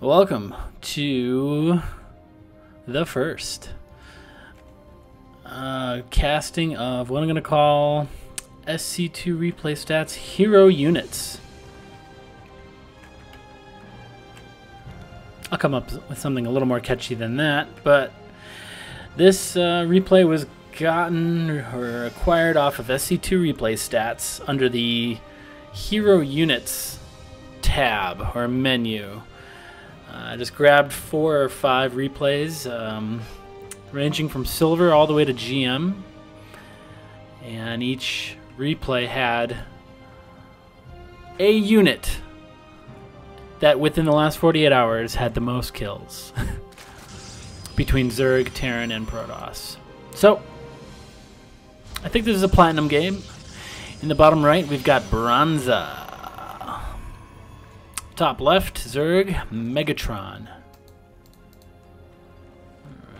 Welcome to the first casting of what I'm going to call SC2 Replay Stats Hero Units. I'll come up with something a little more catchy than that, but this replay was gotten or acquired off of SC2 Replay Stats under the Hero Units tab or menu. I just grabbed 4 or 5 replays, ranging from silver all the way to GM, and each replay had a unit that within the last 48 hours had the most kills between Zerg, Terran, and Protoss. So I think this is a platinum game. In the bottom right, we've got Bronza. Top left, Zerg, Megatron.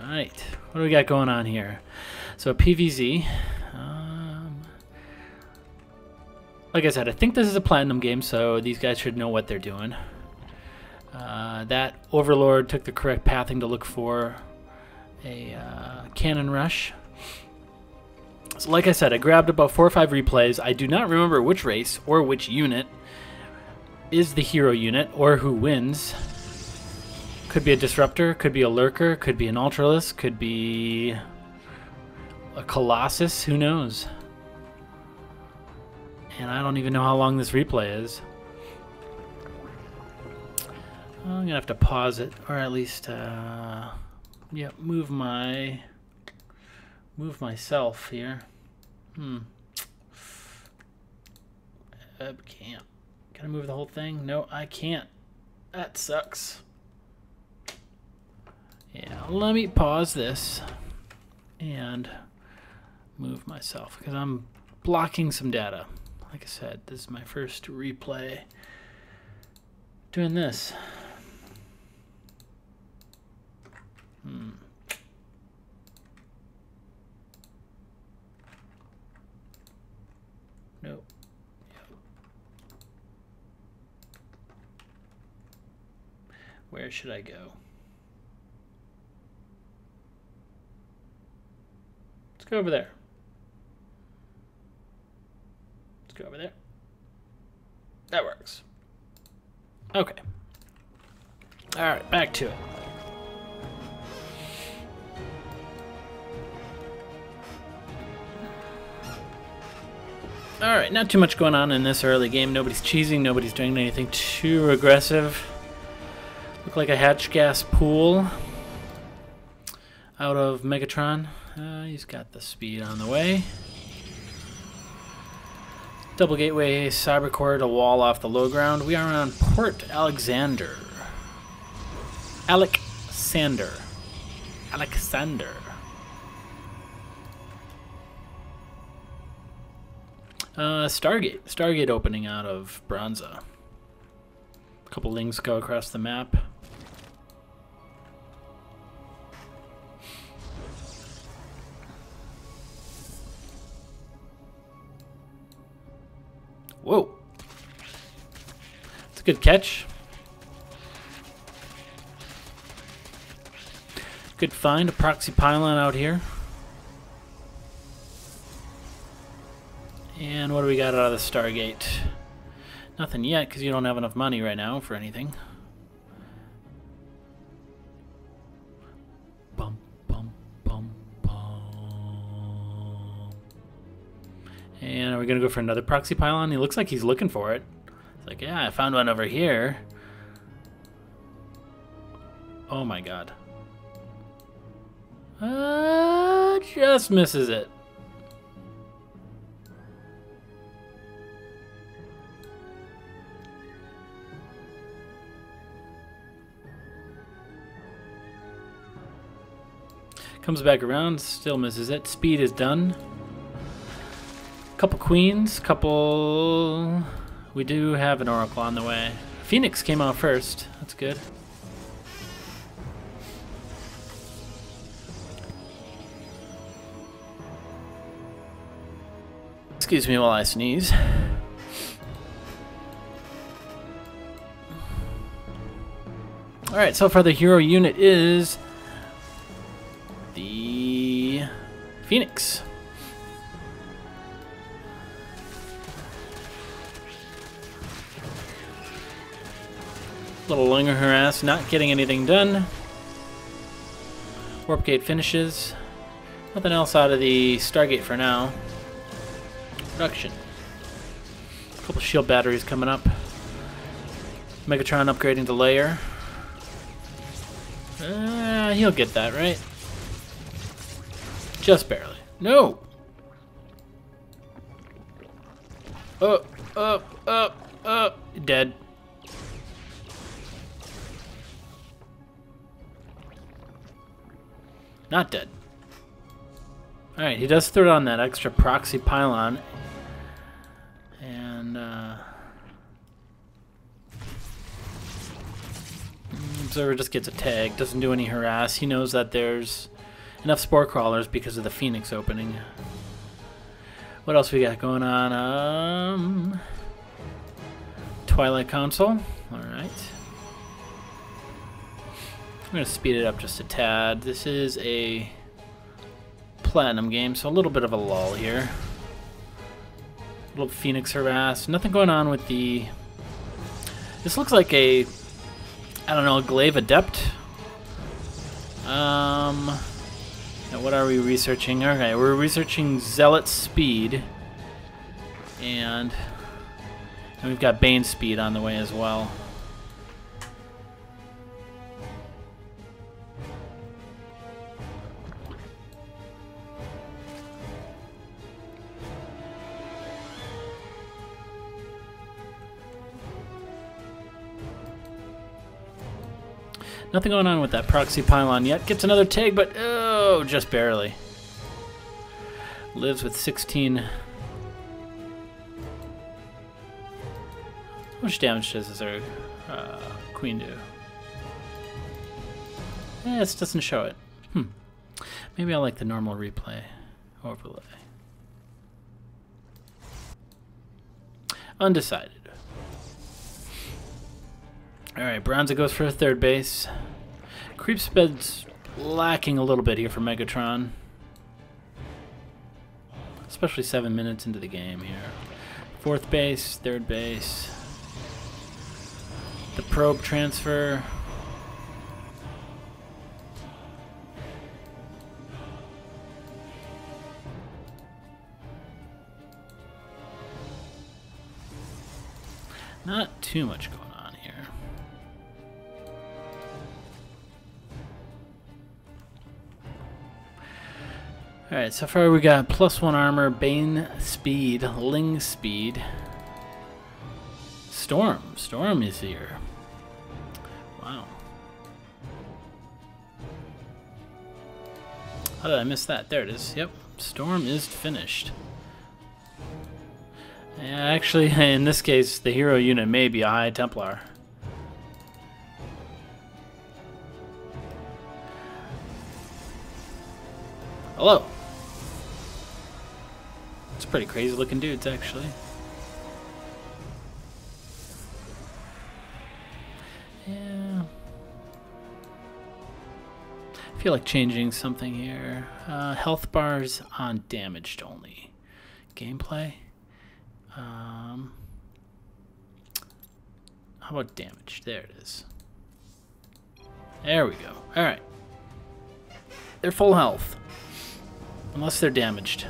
Alright, what do we got going on here? So PVZ. Like I said, I think this is a platinum game, so these guys should know what they're doing. That Overlord took the correct pathing to look for a cannon rush. So like I said, I grabbed about 4 or 5 replays. I do not remember which race or which unit is the hero unit or who wins. Could be a disruptor, could be a lurker, could be an ultralisk, could be a colossus, who knows. And I don't even know how long this replay is. I'm gonna have to pause it, or at least yeah, move myself here. Can't. Can I move the whole thing? No, I can't. That sucks. Yeah, let me pause this and move myself because I'm blocking some data. Like I said, this is my first replay doing this. Nope. Where should I go? Let's go over there. Let's go over there. That works. Okay. All right, back to it. All right, not too much going on in this early game. Nobody's cheesing. Nobody's doing anything too aggressive. Look like a hatch gas pool out of Megatron. He's got the speed on the way. Double gateway cybercore to wall off the low ground. We are on Port Alexander. Alexander. Stargate opening out of Bronza. A couple links go across the map. Whoa. That's a good catch. Good find, a proxy pylon out here. And what do we got out of the Stargate? Nothing yet, because you don't have enough money right now for anything. Bum, bum, bum, bum. And are we going to go for another proxy pylon? He looks like he's looking for it. It's like, yeah, I found one over here. Oh my god. Just misses it. Comes back around, still misses it. Speed is done. Couple queens, couple... We do have an oracle on the way. Phoenix came out first. That's good. Excuse me while I sneeze. Alright, so far the hero unit is the Phoenix. Little Linger Harass, not getting anything done. Warp Gate finishes. Nothing else out of the Stargate for now. Production. A couple shield batteries coming up. Megatron upgrading the layer. He'll get that, right? Just barely. No! Dead. Not dead. Alright, he does throw on that extra proxy pylon. And, Observer just gets a tag, doesn't do any harass. He knows that there's enough spore crawlers because of the Phoenix opening. What else we got going on? Twilight Console. Alright. I'm going to speed it up just a tad. This is a Platinum game, so a little bit of a lull here. A little Phoenix harass. Nothing going on with the... This looks like a... I don't know, a Glaive Adept? Now what are we researching? Okay, we're researching Zealot Speed. And we've got Bane Speed on the way as well. Nothing going on with that proxy pylon yet. Gets another tag, but oh, just barely. Lives with 16. How much damage does our queen do? It doesn't show it. Maybe I like the normal replay overlay. Undecided. Alright, Bronza goes for a third base. Creep speed's lacking a little bit here for Megatron. Especially 7 minutes into the game here. Fourth base, third base. The probe transfer. Not too much going on here. Alright, so far we got +1 armor, Bane speed, Ling speed. Storm is here. Wow. How did I miss that? There it is. Yep, Storm is finished. Yeah, actually, in this case, the hero unit may be a High Templar. Hello. It's pretty crazy looking dudes, actually. Yeah. I feel like changing something here. Health bars on damaged only. Gameplay. How about damage? There it is. There we go. Alright. They're full health. Unless they're damaged.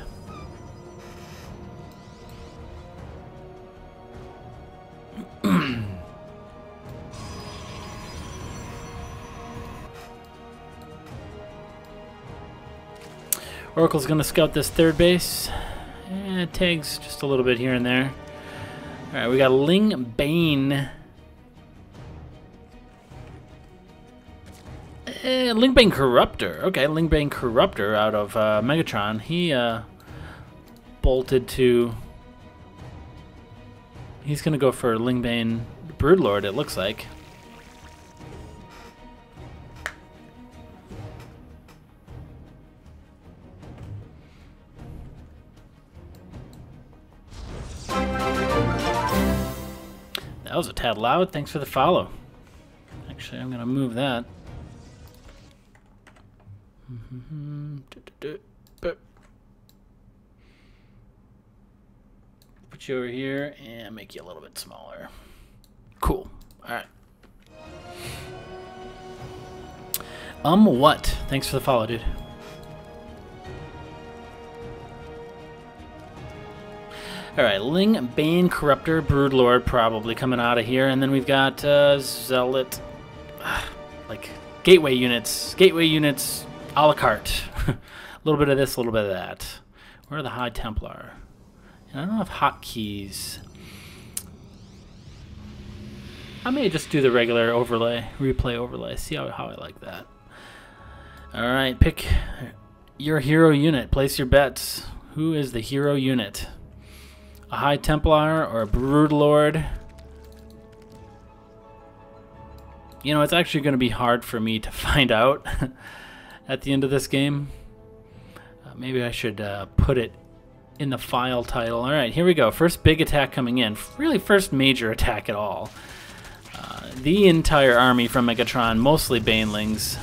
Oracle's gonna scout this third base. It tags just a little bit here and there. Alright, we got Ling Bane. Ling Bane Corruptor. Okay, Ling Bane Corruptor out of Megatron. He bolted to... He's gonna go for Ling Bane Broodlord, it looks like. That was a tad loud. Thanks for the follow. Actually, I'm gonna move that. Put you over here and make you a little bit smaller. Cool. All right. What? Thanks for the follow, dude. Alright, Ling, Bane, Corruptor, Broodlord probably coming out of here. And then we've got Zealot, like gateway units a la carte. A little bit of this, a little bit of that. Where are the High Templar? And I don't have hotkeys. I may just do the regular overlay, replay overlay. See how I like that. Alright, pick your hero unit. Place your bets. Who is the hero unit? A High Templar or a Broodlord? You know, it's actually going to be hard for me to find out at the end of this game. Maybe I should put it in the file title. Alright, here we go. First big attack coming in. Really first major attack at all. The entire army from Megatron, mostly Banelings,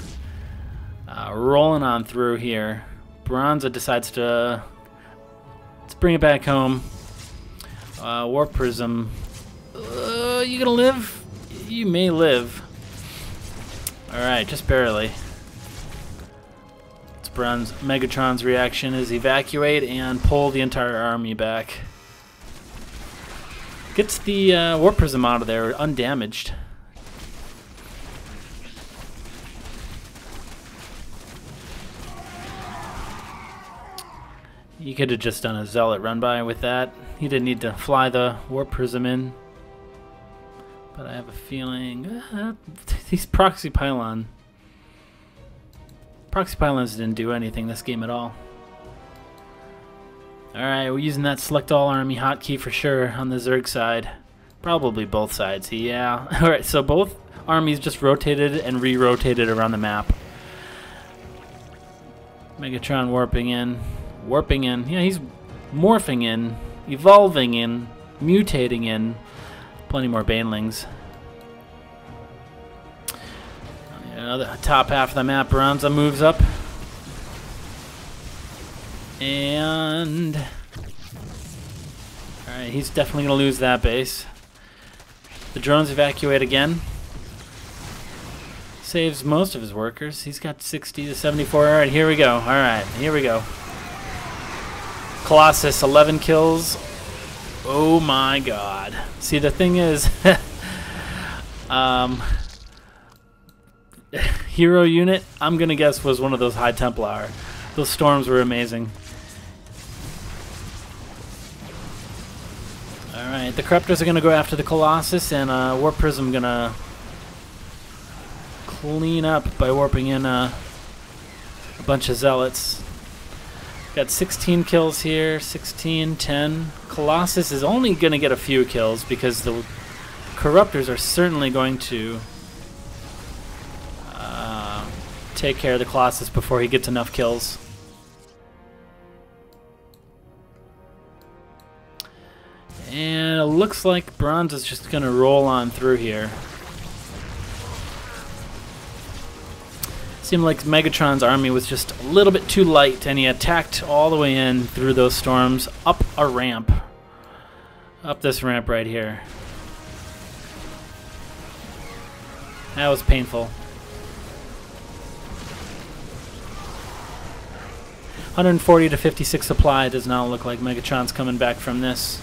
rolling on through here. Bronza decides to... let's bring it back home. Warp Prism. You gonna live? You may live. Alright, just barely. It's Megatron's reaction is evacuate and pull the entire army back. Gets the Warp Prism out of there undamaged. You could have just done a Zealot run by with that. He didn't need to fly the Warp Prism in. But I have a feeling these proxy pylons didn't do anything this game at all. Alright, we're using that select all army hotkey for sure on the Zerg side. Probably both sides, yeah. Alright, so both armies just rotated and re-rotated around the map. Megatron warping in. Warping in. Yeah, he's morphing in, evolving in, mutating in. Plenty more Banelings. The top half of the map, Bronza moves up. And... alright, he's definitely going to lose that base. The drones evacuate again. Saves most of his workers. He's got 60 to 74. Alright, here we go. Alright, here we go. Colossus, 11 kills. Oh my god. See, the thing is, hero unit, I'm going to guess, was one of those High Templar. Those storms were amazing. Alright, the Corruptors are going to go after the Colossus, and Warp Prism going to clean up by warping in a bunch of Zealots. Got 16 kills here, 16, 10. Colossus is only going to get a few kills because the Corruptors are certainly going to take care of the Colossus before he gets enough kills. And it looks like Bronze is just going to roll on through here. Seemed like Megatron's army was just a little bit too light, and he attacked all the way in through those storms, up a ramp. Up this ramp right here. That was painful. 140 to 56 supply. Does not look like Megatron's coming back from this.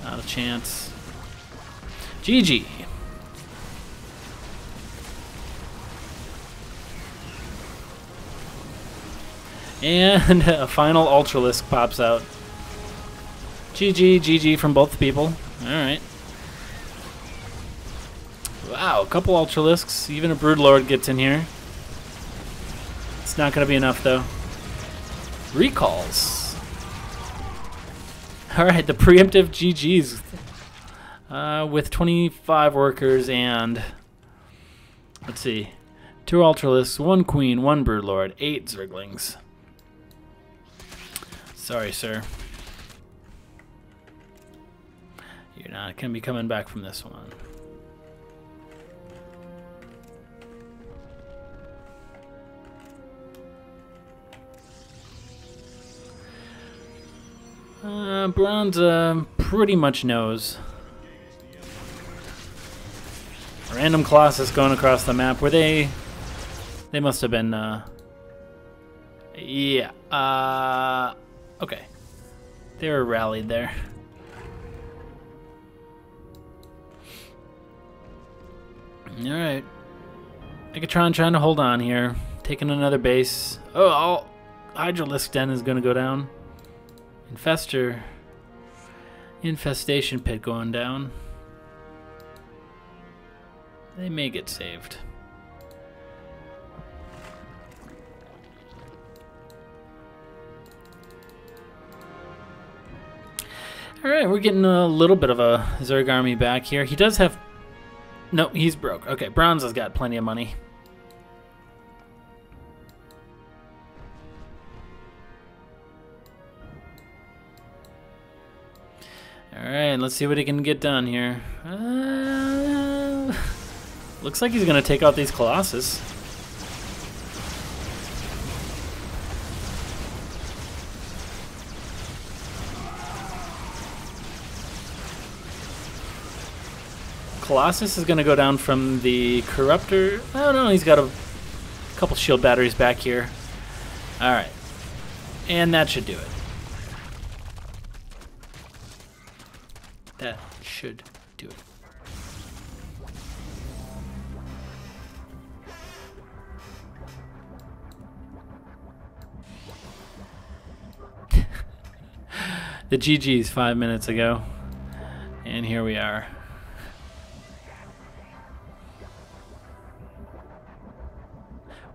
Not a chance. GG. And a final Ultralisk pops out. GG, GG from both people. Alright. Wow, a couple Ultralisks. Even a Broodlord gets in here. It's not going to be enough, though. Recalls. Alright, the preemptive GGs. With 25 workers and... let's see. 2 Ultralisks, 1 Queen, 1 Broodlord, 8 Zerglings. Sorry, sir. You're not going to be coming back from this one. Bronze pretty much knows. Random Colossus going across the map. Were they... They must have been, yeah. Okay. They were rallied there. Alright. Megatron trying to hold on here. Taking another base. Oh, Hydralisk Den is going to go down. Infestation Pit going down. They may get saved. Alright, we're getting a little bit of a Zerg army back here. He does have... No, he's broke. Okay, Bronze has got plenty of money. Alright, let's see what he can get done here. Looks like he's going to take out these Colossus. Colossus is going to go down from the Corruptor. Oh no, he's got a couple shield batteries back here. Alright. And that should do it. That should do it. The GG's 5 minutes ago. And here we are.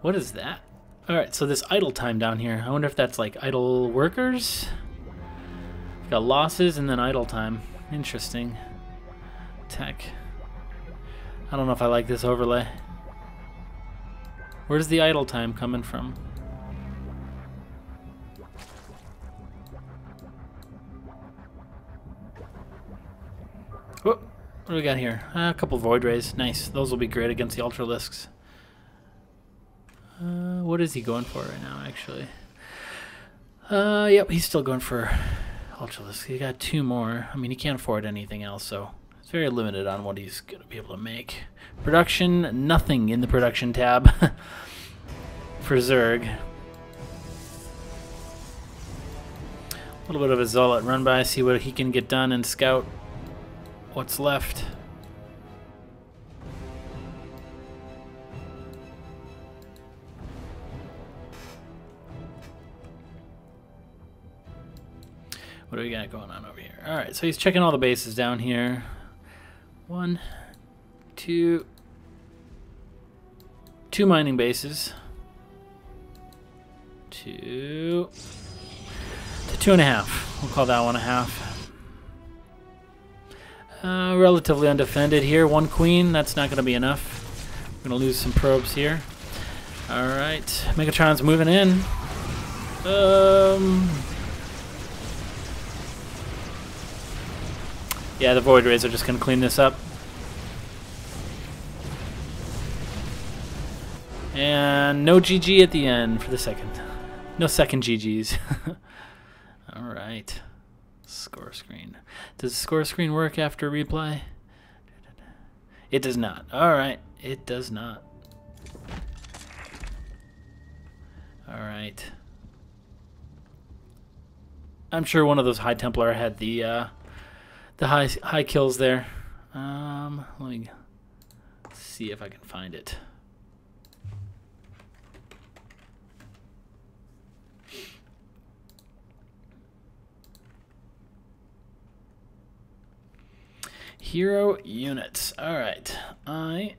What is that? Alright, so this idle time down here. I wonder if that's like idle workers? Got losses and then idle time. Interesting. Tech. I don't know if I like this overlay. Where's the idle time coming from? Oh, what do we got here? A couple Void Rays. Nice. Those will be great against the Ultralisks. What is he going for right now, actually? Yep, he's still going for Ultralisk. He got 2 more. I mean, he can't afford anything else, so it's very limited on what he's going to be able to make. Production, nothing in the production tab for Zerg. A little bit of a Zealot run by, see what he can get done and scout what's left. What do we got going on over here? Alright, so he's checking all the bases down here. 1, 2... 2 mining bases. 2... 2.5. We'll call that one a half. Relatively undefended here. 1 queen, that's not going to be enough. We're going to lose some probes here. Alright, Megatron's moving in. Yeah, the Void Rays are just going to clean this up. And no GG at the end for the second. No second GGs. Alright. Score screen. Does the score screen work after replay? It does not. Alright. It does not. Alright. I'm sure one of those High Templar had the high kills there. Let me see if I can find it. Hero units. Alright. Oh,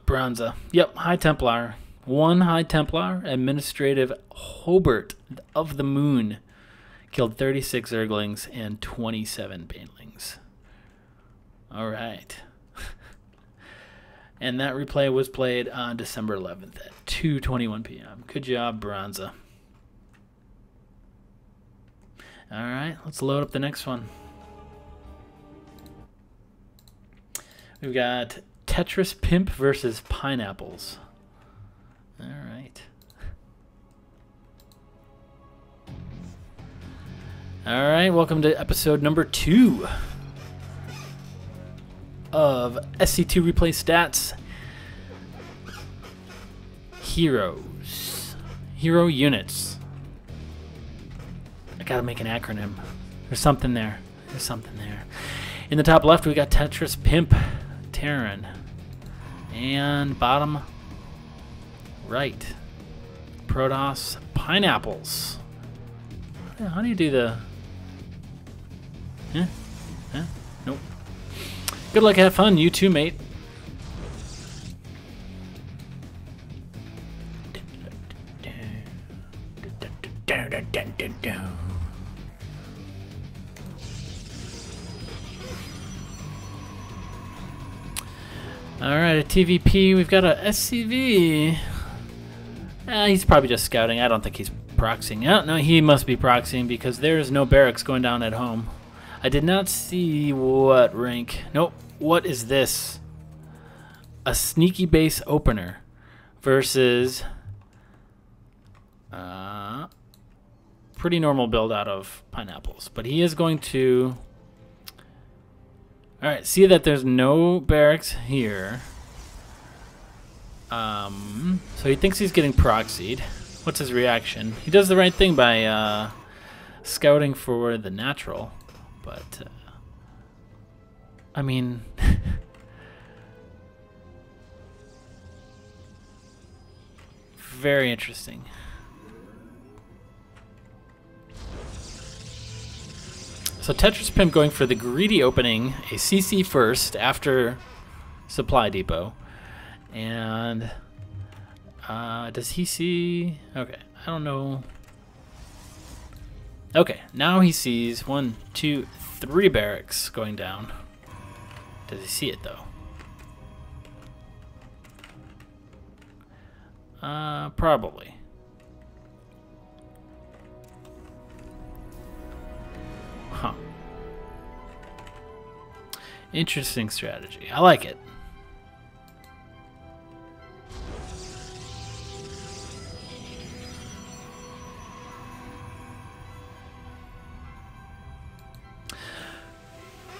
Bronza. Yep, High Templar. 1 High Templar, Administrative Hobart of the Moon. Killed 36 Zerglings and 27 Banelings. Alright. And that replay was played on December 11th at 2:21 p.m. Good job, Bronza. Alright, let's load up the next one. We've got Tetris Pimp versus Pineapples. Alright. Alright, welcome to episode number 2 of SC2 Replay Stats Heroes. Hero Units. I gotta make an acronym. There's something there. There's something there. In the top left, we got Tetris Pimp, Terran. And bottom right, Protoss Pineapples. How do you do the... Nope. Good luck, have fun. You too, mate. Alright, a TVP. We've got a SCV. He's probably just scouting. I don't think he's proxying. Oh, no, he must be proxying because there's no barracks going down at home. I did not see what rank. Nope. What is this? A sneaky base opener versus pretty normal build out of Pineapples. But he is going to... Alright, see that there's no barracks here. So he thinks he's getting proxied. What's his reaction? He does the right thing by scouting for the natural. But, I mean... very interesting. So Tetris Pimp going for the greedy opening, a CC first after Supply Depot. And does he see... Okay, I don't know. Okay, now he sees 1, 2, 3 barracks going down. Does he see it though? Probably. Huh. Interesting strategy. I like it.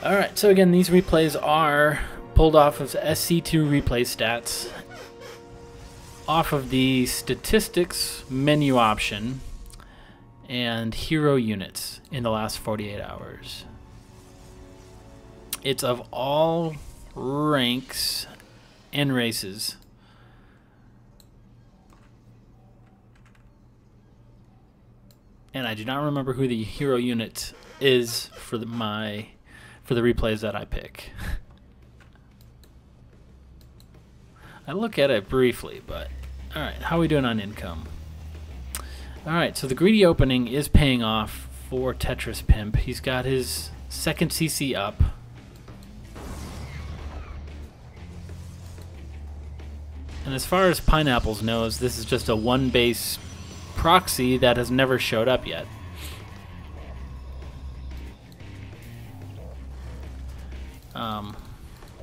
Alright, so again, these replays are pulled off of SC2 Replay Stats, off of the Statistics menu option, and Hero Units in the last 48 hours. It's of all ranks and races. And I do not remember who the Hero Unit is for the replays that I pick. I look at it briefly, but alright, how are we doing on income? Alright, so the greedy opening is paying off for Tetris Pimp. He's got his second CC up. And as far as Pineapples knows, this is just a one base proxy that has never showed up yet.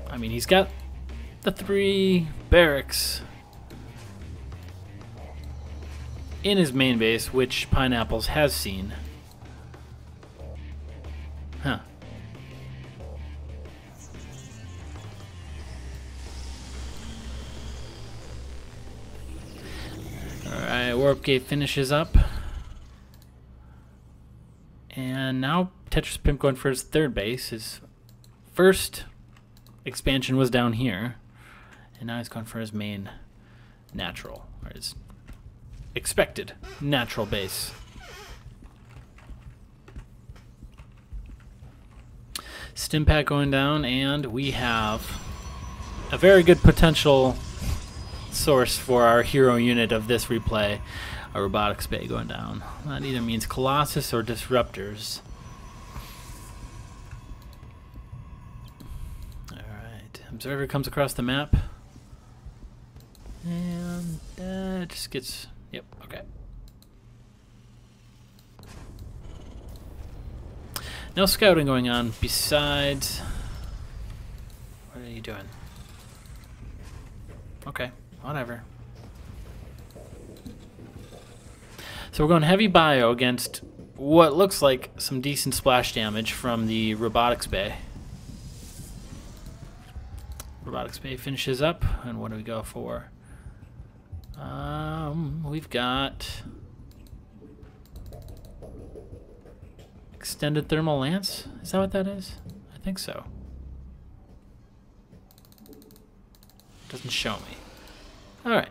I mean, he's got the 3 barracks in his main base, which Pineapples has seen. Huh. Alright, Warp Gate finishes up. And now Tetris Pimp going for his 3rd base. His first expansion was down here, and now he's going for his main natural, or his expected natural base. Stimpak going down, and we have a very good potential source for our hero unit of this replay, a robotics bay going down. That either means Colossus or Disruptors. Observer comes across the map, and it just gets, yep, okay. No scouting going on besides, what are you doing? Okay, whatever. So we're going heavy bio against what looks like some decent splash damage from the robotics bay. Robotics bay finishes up, and what do we go for? We've got extended thermal lance. Is that what that is? I think so. Doesn't show me. All right.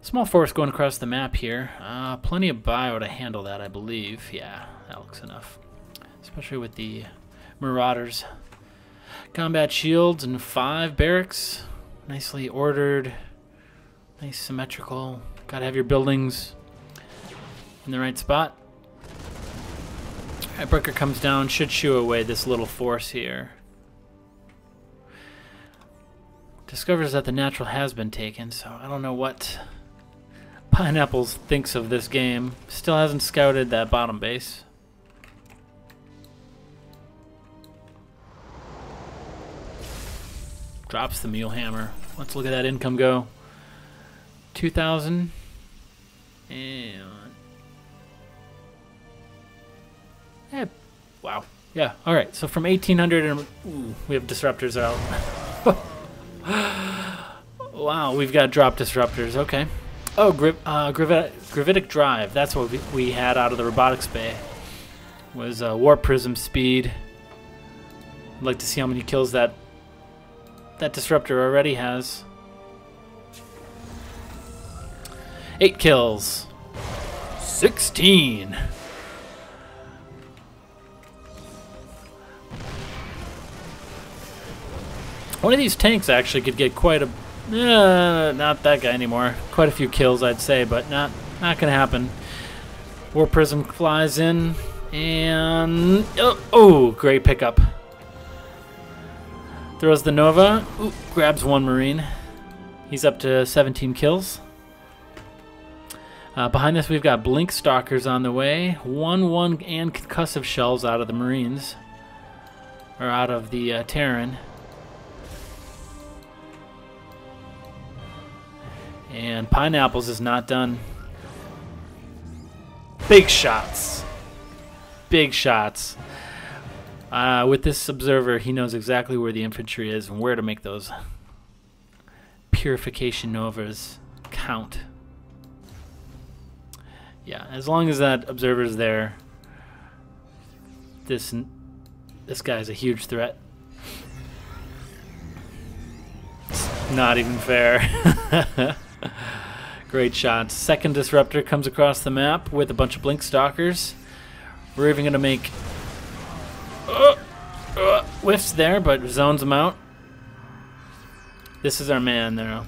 Small force going across the map here. Plenty of bio to handle that, I believe. Yeah, that looks enough. Especially with the Marauders. Combat shields and 5 barracks. Nicely ordered. Nice symmetrical. Gotta have your buildings in the right spot. Alright, Breaker comes down. Should shoo away this little force here. Discovers that the natural has been taken, so I don't know what Pineapples thinks of this game. Still hasn't scouted that bottom base. Drops the mule hammer. Let's look at that income go. 2,000 and wow. Yeah. All right. So from 1,800 and we have disruptors out. Wow. We've got drop disruptors. Okay. Oh, gravitic drive. That's what we had out of the robotics bay. Was warp prism speed. I'd like to see how many kills that disruptor already has. 8 kills. 16. One of these tanks actually could get quite a... not that guy anymore. Quite a few kills, I'd say, but not gonna happen. War Prism flies in, and... Oh, great pickup. Throws the Nova. Ooh, grabs 1 Marine. He's up to 17 kills. Behind us, we've got Blink Stalkers on the way. 1-1 and concussive shells out of the Marines. Or out of the Terran. And Pineapples is not done. Big shots. Big shots. With this observer, he knows exactly where the infantry is and where to make those purification novas count. Yeah, as long as that observer's there, this guy's a huge threat. It's not even fair. Great shots. Second disruptor comes across the map with a bunch of Blink Stalkers. We're even going to make whiffs there, but zones them out. This is our man there.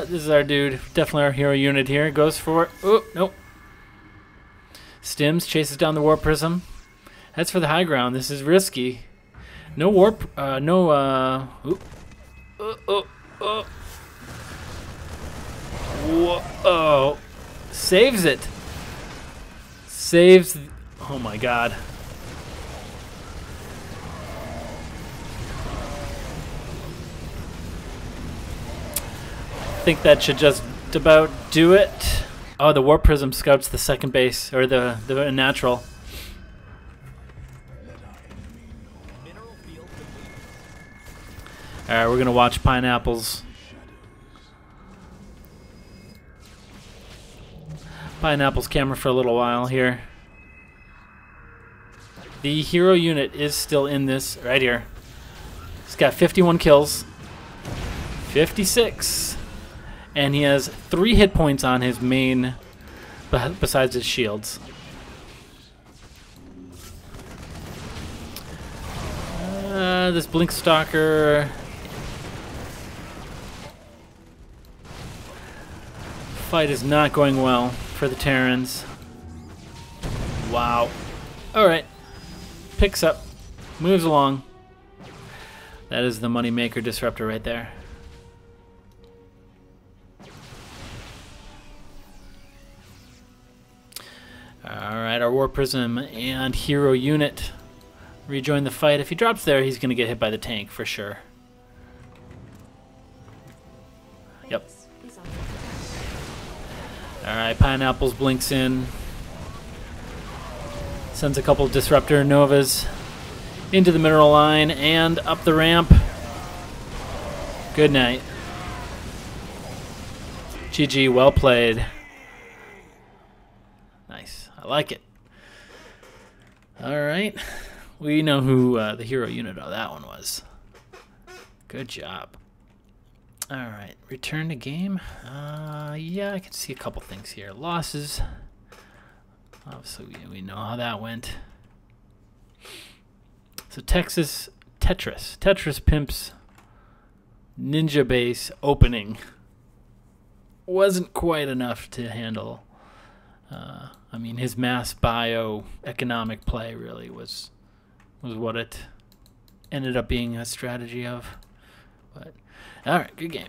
This is our dude. Definitely our hero unit here. Goes for it. Oh, nope. Stims, chases down the Warp Prism. Heads for the high ground. This is risky. No warp. Whoa. Saves it. Saves. Oh my god. I think that should just about do it. Oh, the Warp Prism scouts the second base, or the natural. Alright, we're going to watch Pineapples. Pineapples camera for a little while here. The hero unit is still in this right here. He's got 51 kills. 56. And he has 3 hit points on his main, besides his shields. This Blink Stalker. Fight is not going well for the Terrans. Wow. Alright. Picks up. Moves along. That is the moneymaker disruptor right there. Alright, our War Prism and hero unit rejoin the fight. If he drops there, he's going to get hit by the tank for sure. Yep. Alright, Pineapples blinks in. Sends a couple Disruptor Novas into the mineral line and up the ramp. Good night. GG, well played. Nice, I like it. Alright, we know who the hero unit of that one was. Good job. Alright, return to game. Yeah, I can see a couple things here. Losses. Obviously, we know how that went. So Tetris Pimp's Ninja Base opening wasn't quite enough to handle. I mean, his mass bioeconomic play really was what it ended up being a strategy of. But all right, good game.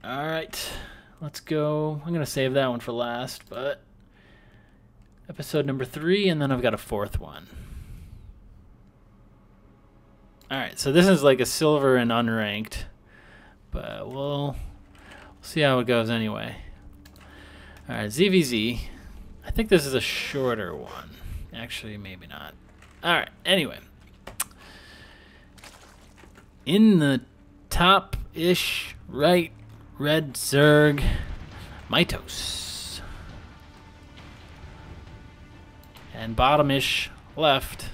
All right, let's go. I'm gonna save that one for last, but episode number 3, and then I've got a 4th one. All right, so this is like a silver and unranked, but we'll see how it goes anyway. All right, ZVZ. I think this is a shorter one. Actually, maybe not. All right, anyway. In the top-ish right, red Zerg, Mitos. And bottom-ish left,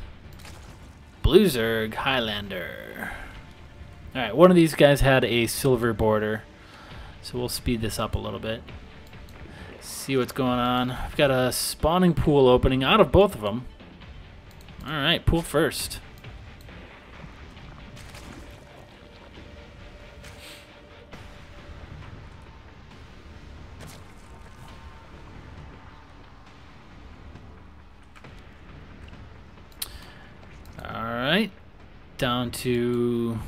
blue Zerg, Highlander. All right, one of these guys had a silver border, so we'll speed this up a little bit. See what's going on. I've got a spawning pool opening out of both of them. All right, pool first. Alright, down to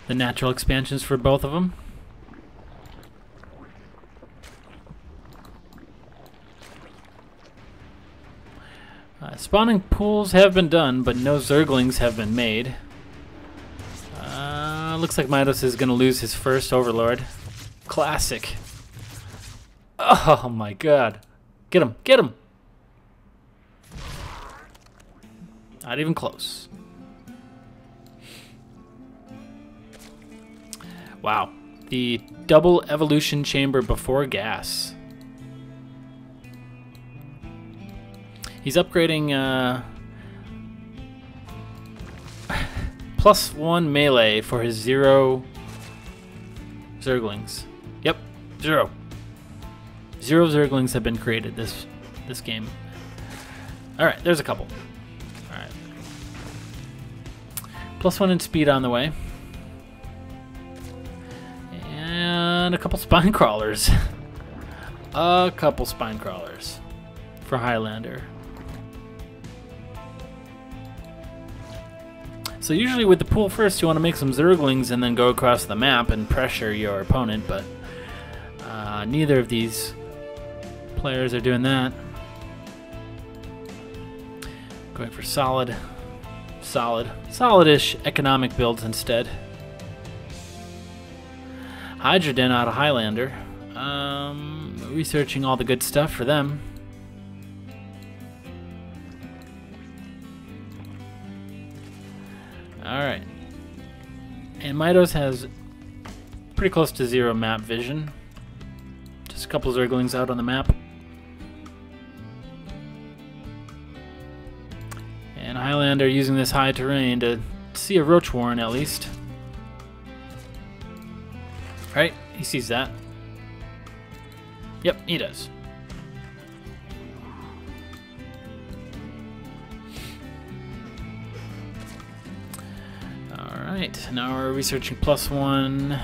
the natural expansions for both of them. Spawning pools have been done, but no Zerglings have been made. Looks like Mitos is going to lose his first Overlord. Classic. Oh my god. Get him, get him! Not even close. Wow. The double evolution chamber before gas. He's upgrading +1 melee for his 0 Zerglings. Yep, 0. 0 Zerglings have been created this game. Alright, there's a couple. Alright. +1 in speed on the way. And a couple spine crawlers. A couple spine crawlers for Highlander. So usually with the pool first, you want to make some Zerglings and then go across the map and pressure your opponent, but neither of these players are doing that. Going for solid-ish economic builds instead. Hydroden out of Highlander. Researching all the good stuff for them. Alright. And Mitos has pretty close to 0 map vision. Just a couple Zerglings out on the map. And Highlander using this high terrain to see a Roach Warren at least. Right? He sees that. Yep, he does. Alright, now we're researching +1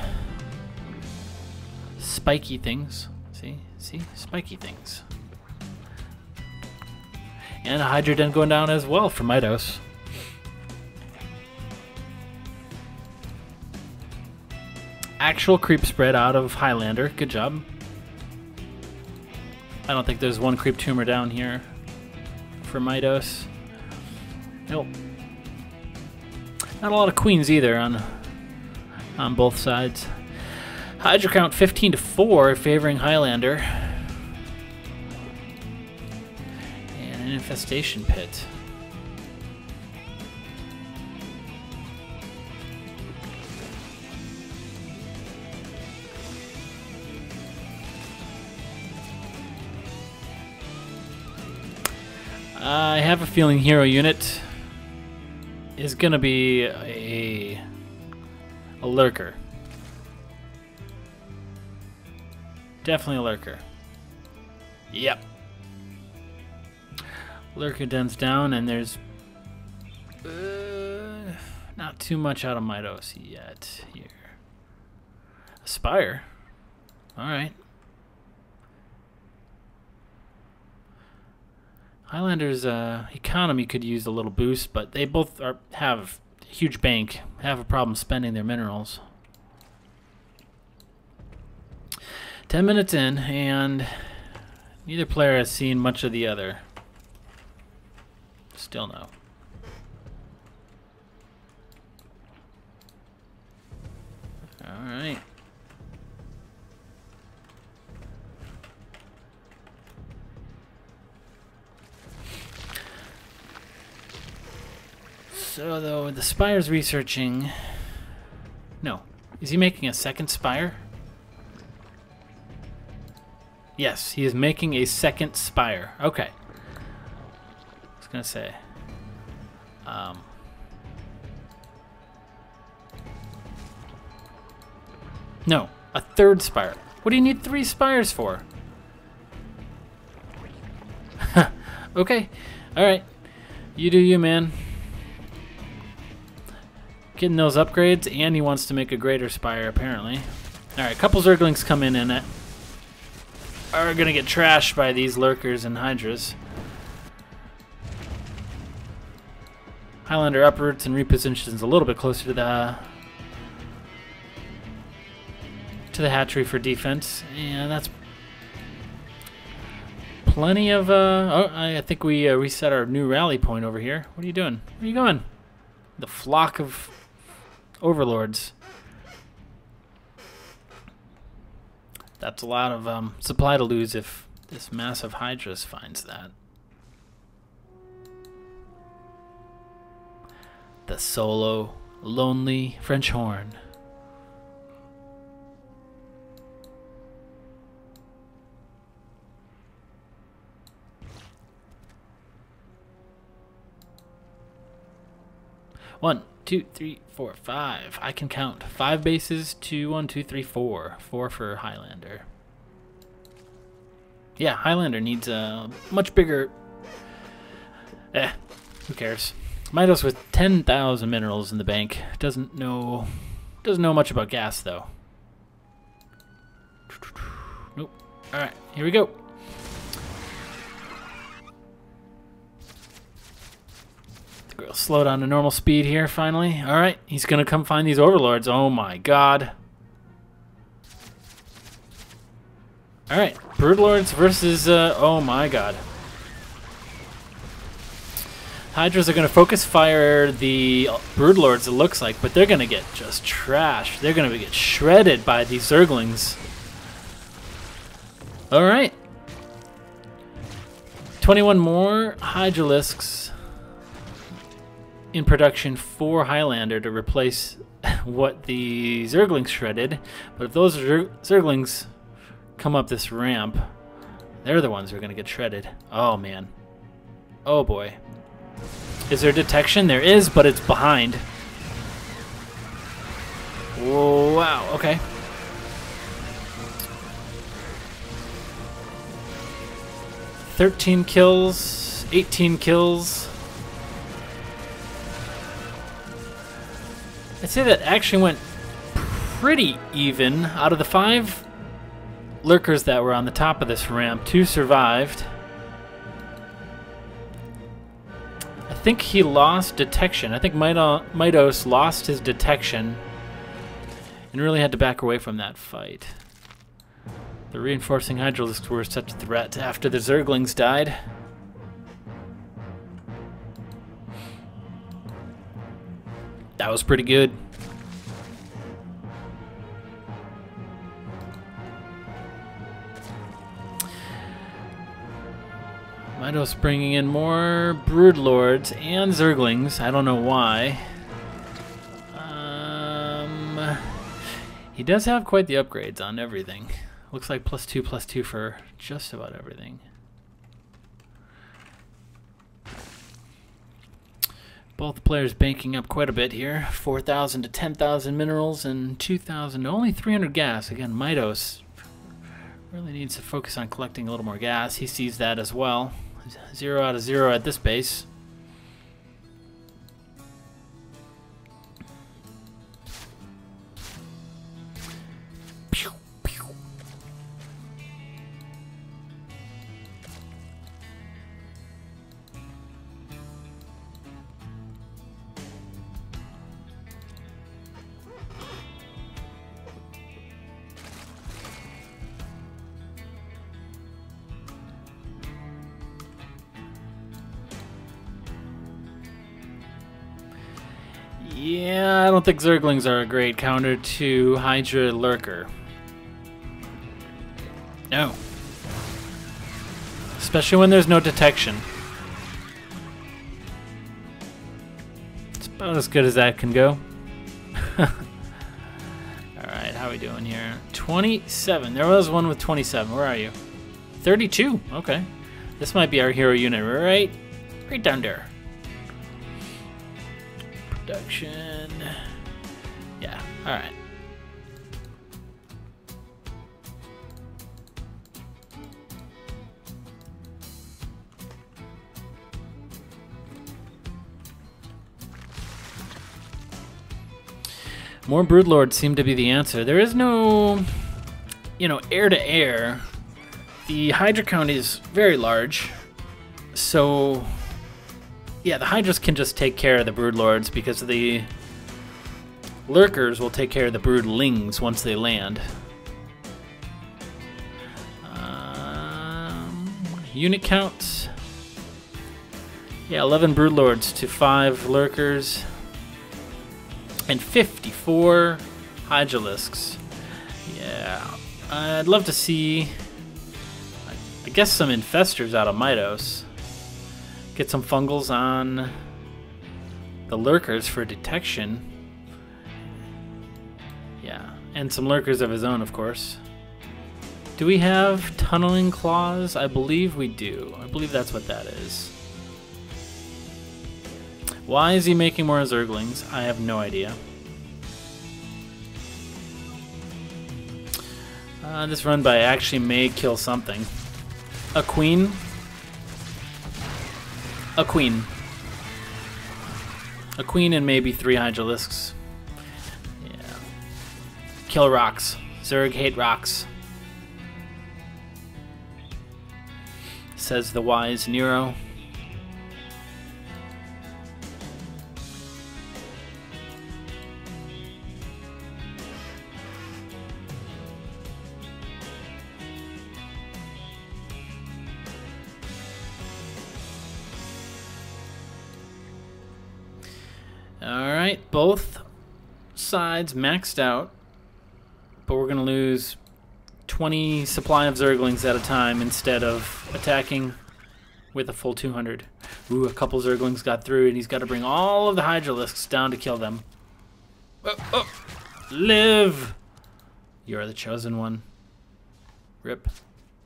spiky things. See? Spiky things. And a Hydroden going down as well for Mitos. Actual creep spread out of Highlander. Good job. I don't think there's one creep tumor down here for Mitos. Nope. Not a lot of queens either on on both sides. Hydra count 15-4, favoring Highlander. And an infestation pit. I have a feeling hero unit is gonna be a lurker. Definitely a lurker. Yep. Lurker dens down, and there's not too much out of Midos yet here. Aspire. Alright. Highlander's economy could use a little boost, but they both have a huge bank, have a problem spending their minerals. 10 minutes in, and neither player has seen much of the other. Still no. Alright. So, though, the Spire's researching... No. Is he making a second Spire? Yes, he is making a second Spire. Okay. I was going to say... No, a third Spire. What do you need 3 Spires for? Okay. Alright. You do you, man. Getting those upgrades, and he wants to make a greater Spire, apparently. Alright, a couple Zerglings come in and are going to get trashed by these Lurkers and Hydras. Highlander uproots and repositions a little bit closer to the hatchery for defense, and that's plenty of... oh, I think we reset our new rally point over here. What are you doing? Where are you going? The flock of overlords. That's a lot of supply to lose if this massive Hydras finds that. The solo, lonely French horn. One, 2, 3, 4, 5. I can count 5 bases to 1, 2, 3, 4. 4 for Highlander. Yeah, Highlander needs a much bigger... who cares? Midos with 10,000 minerals in the bank doesn't know much about gas though. Nope. All right, here we go. We'll slow down to normal speed here, finally. All right, he's going to come find these overlords. Oh, my God. All right, broodlords versus... oh, my God. Hydras are going to focus fire the broodlords, it looks like, but they're going to get just trashed. They're going to get shredded by these Zerglings. All right. 21 more Hydralisks in production for Highlander to replace what the Zerglings shredded. But if those Zerglings come up this ramp, they're the ones who are going to get shredded. Oh, man. Oh, boy. Is there detection? There is, but it's behind. Whoa, wow, okay. $13 kills, 18 kills. I'd say that actually went pretty even. Out of the 5 lurkers that were on the top of this ramp, 2 survived. I think he lost detection. I think Midos lost his detection and really had to back away from that fight. The reinforcing Hydralisks were such a threat after the Zerglings died. That was pretty good. Midos bringing in more Broodlords and Zerglings. I don't know why. He does have quite the upgrades on everything. Looks like +2/+2 for just about everything. Both players banking up quite a bit here. 4,000 to 10,000 minerals and 2,000 to only 300 gas. Again, Midos really needs to focus on collecting a little more gas. He sees that as well. 0 out of 0 at this base. Yeah, I don't think Zerglings are a great counter to Hydra Lurker. No. Especially when there's no detection. It's about as good as that can go. Alright, how are we doing here? 27. There was one with 27. Where are you? 32. Okay. This might be our hero unit right down there. Production. Yeah, alright. More Broodlords seem to be the answer. There is no, air to air. The Hydra count is very large, so yeah, the Hydras can just take care of the Broodlords because the Lurkers will take care of the Broodlings once they land. Unit counts. Yeah, 11 Broodlords to 5 Lurkers. And 54 Hydralisks. Yeah, I'd love to see, I guess, some Infestors out of Midos. Get some Fungals on the Lurkers for detection. Yeah, and some Lurkers of his own, of course. Do we have Tunneling Claws? I believe we do. I believe that's what that is. Why is he making more Zerglings? I have no idea. This run by actually may kill something. A queen. A queen. A queen and maybe 3 Hydralisks. Yeah. Kill rocks. Zerg hate rocks. Says the wise Nero. Alright, both sides maxed out, but we're going to lose 20 supply of Zerglings at a time instead of attacking with a full 200. Ooh, a couple Zerglings got through, and he's got to bring all of the Hydralisks down to kill them. Oh, live! You're the chosen one. Rip.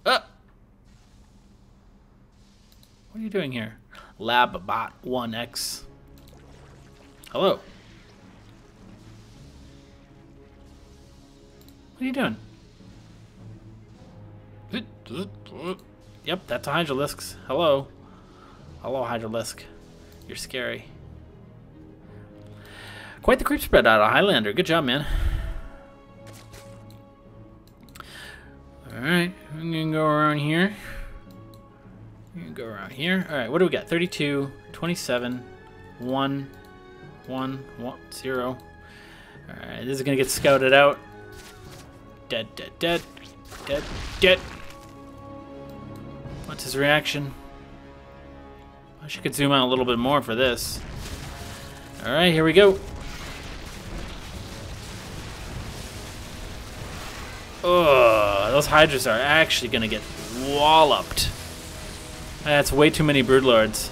What are you doing here? Labbot 1X. Hello. What are you doing? Yep, that's a Hydralisks. Hello. Hello, Hydralisk. You're scary. Quite the creep spread out of Highlander. Good job, man. Alright, I'm gonna go around here. I'm gonna go around here. Alright, what do we got? 32, 27, 1, 1, 1, 0. Alright, this is gonna get scouted out. Dead, dead, dead. Dead, dead. What's his reaction? I wish I could zoom out a little bit more for this. Alright, here we go. Oh, those Hydras are actually gonna get walloped. That's way too many Broodlords.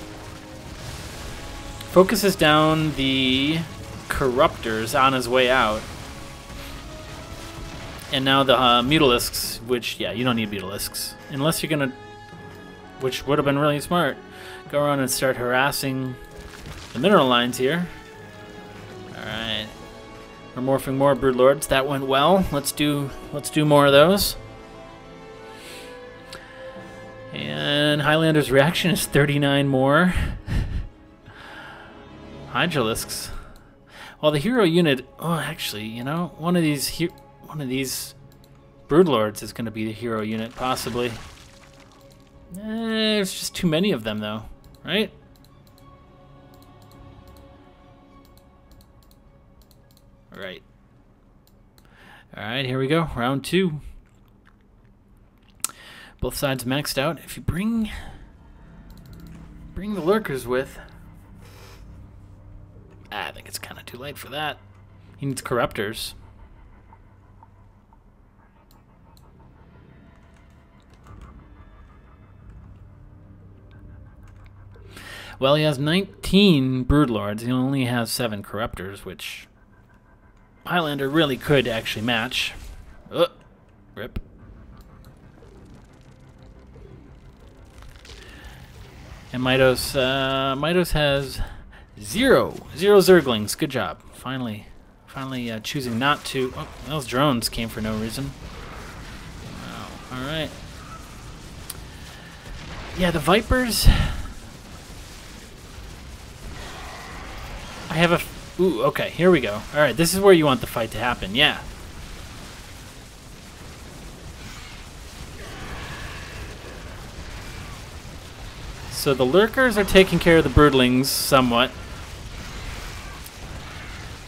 Focuses down the Corruptors on his way out. And now the Mutalisks, which, yeah, you don't need Mutalisks. Unless you're gonna, which would have been really smart, go around and start harassing the mineral lines here. Alright. We're morphing more Broodlords. That went well. Let's do more of those. And Highlander's reaction is 39 more. Hydralisks. Well, the hero unit. Oh, actually, you know, one of these Broodlords is going to be the hero unit, possibly. There's just too many of them, though, right? Right. All right, here we go. Round 2. Both sides maxed out. If you bring the lurkers with, I think it's kind of too late for that. He needs corruptors. Well, he has 19 Broodlords. He only has 7 corruptors, which Highlander really could actually match. Rip. And Midos has zero Zerglings. Good job. Finally choosing not to. Oh, those drones came for no reason. Wow. All right. Yeah, the Vipers. I have a. Ooh, okay. Here we go. All right, this is where you want the fight to happen. Yeah. So the lurkers are taking care of the broodlings somewhat.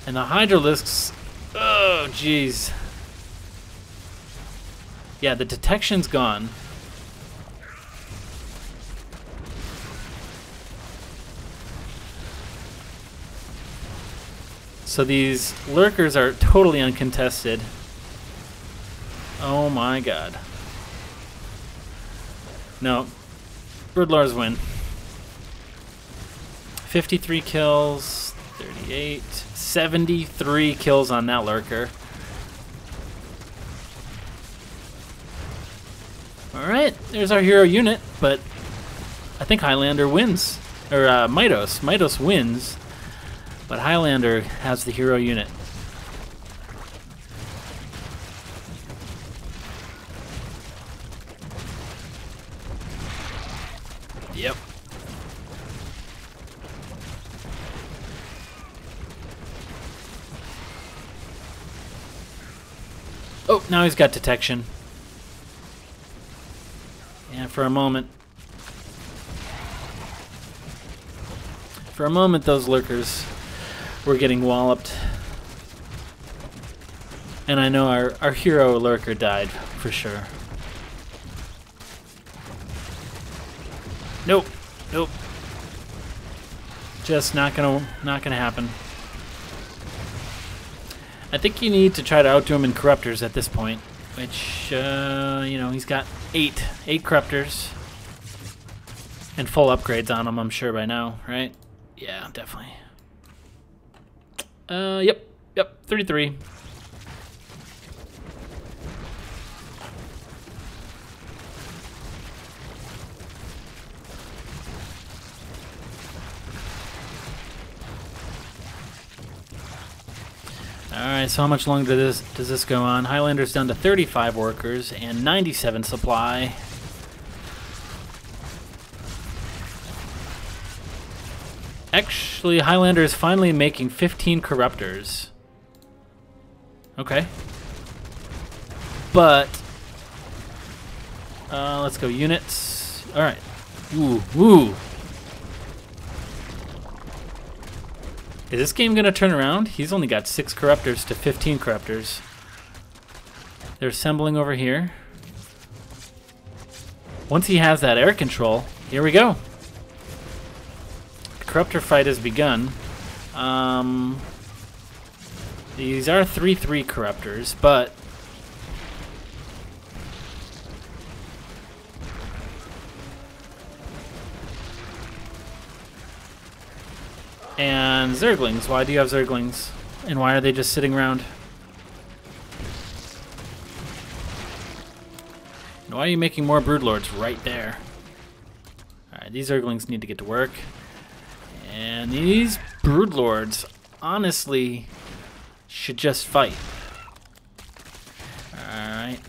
And the hydralisks, oh jeez. Yeah, the detection's gone. So these lurkers are totally uncontested. Oh my god. No. Broodlords win. 53 kills, 38, 73 kills on that lurker. Alright, there's our hero unit, but I think Highlander wins. Or Midos. Midos wins, but Highlander has the hero unit. Yep. Oh, now he's got detection. And for a moment, those lurkers were getting walloped. And I know our hero lurker died for sure. Nope. Nope. Just not gonna happen. I think you need to try to outdo him in corruptors at this point, which you know, he's got 8 corruptors and full upgrades on him, I'm sure by now, right? Yeah, definitely. Yep, 33. Alright, so how much longer does this go on? Highlander's down to 35 workers and 97 supply. Actually, Highlander is finally making 15 corruptors. Okay. But let's go units. Alright. Ooh. Is this game going to turn around? He's only got 6 corruptors to 15 corruptors. They're assembling over here. Once he has that air control, here we go. The corruptor fight has begun. These are 3/3 corruptors, but And Zerglings. Why do you have Zerglings? And why are they just sitting around? And why are you making more Broodlords right there? Alright, these Zerglings need to get to work. And these Broodlords, honestly, should just fight. Alright.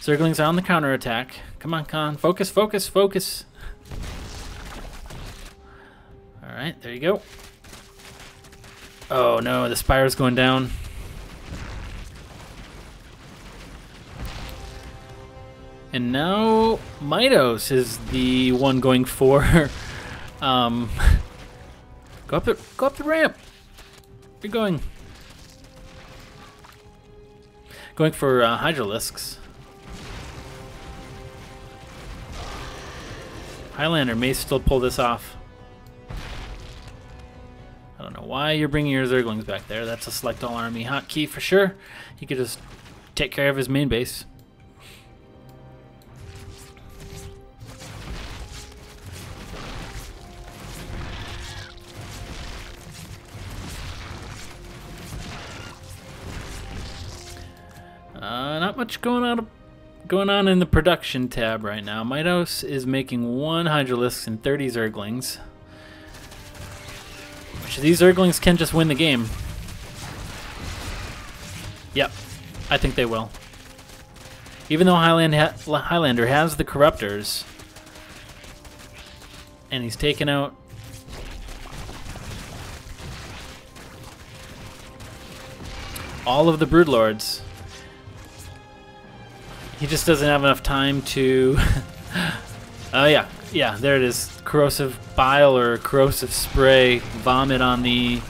Zerglings are on the counterattack. Come on, Khan. Focus, focus, focus. Alright, there you go. Oh no, the Spire's going down. And now Mitos is the one going for go up the ramp. Where are you going? Going for Hydralisks. Highlander may still pull this off. I don't know why you're bringing your Zerglings back there. That's a select all army hotkey for sure. He could just take care of his main base. Not much going on in the production tab right now. Mitos is making 1 Hydralisk and 30 Zerglings. Which these Zerglings can just win the game. Yep, I think they will. Even though Highlander has the Corruptors, and he's taken out all of the Broodlords, he just doesn't have enough time to... Oh yeah, there it is. Corrosive bile or corrosive spray vomit on the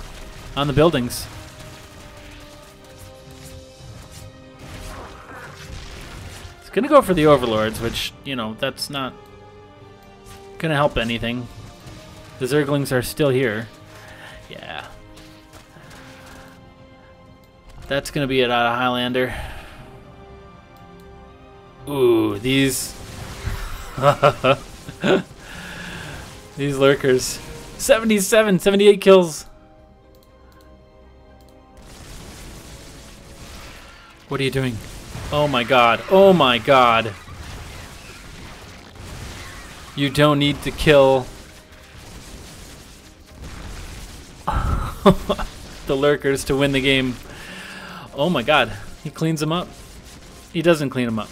buildings. It's gonna go for the Overlords, which, you know, that's not gonna help anything. The Zerglings are still here. Yeah. That's gonna be it out of Highlander. Ooh, these these lurkers. 77, 78 kills. What are you doing? Oh my god. Oh my god. You don't need to kill the lurkers to win the game. Oh my god. He cleans them up. He doesn't clean them up.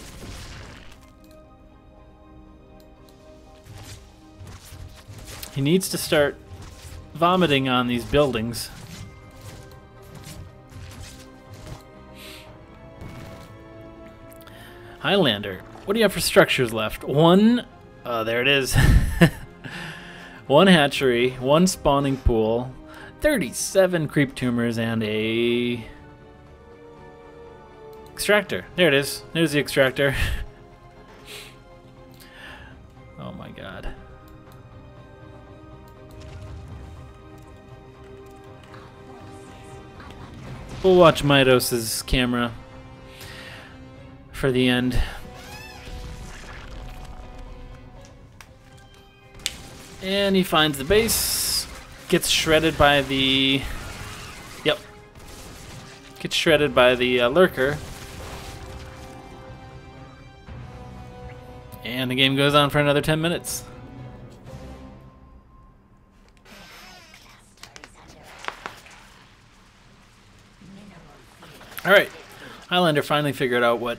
He needs to start vomiting on these buildings. Highlander, what do you have for structures left? One, there it is. 1 hatchery, 1 spawning pool, 37 creep tumors, and a extractor. There it is. There's the extractor. Oh my god. We'll watch Mitos' camera for the end. And he finds the base, gets shredded by the... Yep. Gets shredded by the lurker. And the game goes on for another 10 minutes. Alright, Highlander finally figured out what...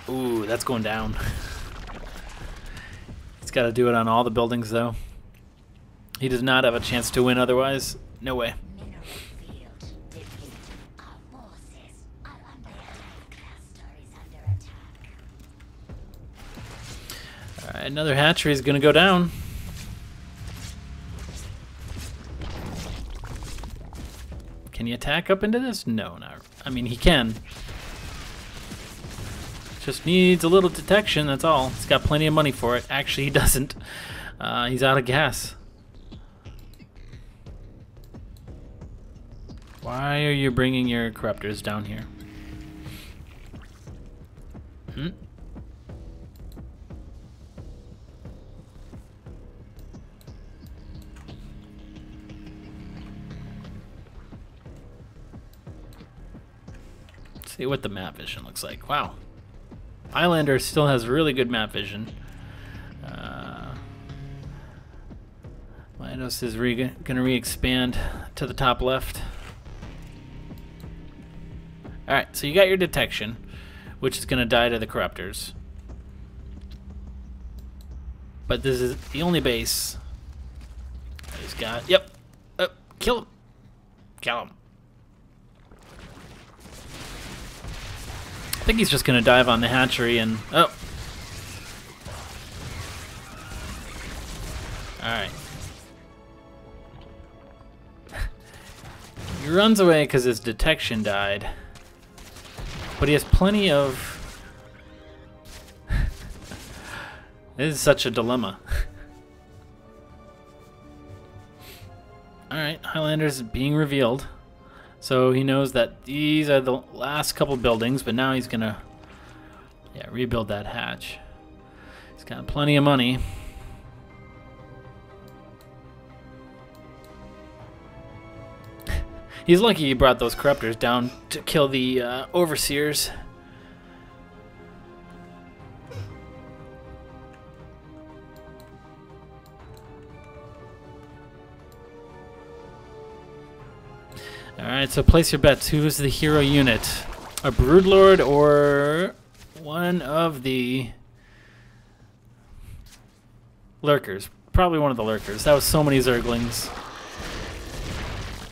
Ooh, that's going down. He's got to do it on all the buildings, though. He does not have a chance to win otherwise. No way. Alright, another hatchery is going to go down. Can he attack up into this? No, not. I mean, he can. Just needs a little detection, that's all. He's got plenty of money for it. Actually, he doesn't. He's out of gas. Why are you bringing your corruptors down here? Hmm? See what the map vision looks like. Wow. Highlander still has really good map vision. Minos is going to re-expand to the top left. Alright, so you got your detection, which is going to die to the corruptors. But this is the only base he's got. Yep. Oh, kill him. Kill him. I think he's just going to dive on the hatchery and... Oh. Alright. He runs away because his detection died. But he has plenty of... This is such a dilemma. Alright, Highlander's being revealed. So he knows that these are the last couple buildings, but now he's gonna rebuild that hatch. He's got plenty of money. He's lucky he brought those corruptors down to kill the overseers. Alright, so place your bets. Who is the hero unit? A Broodlord or one of the lurkers? Probably one of the lurkers. That was so many Zerglings.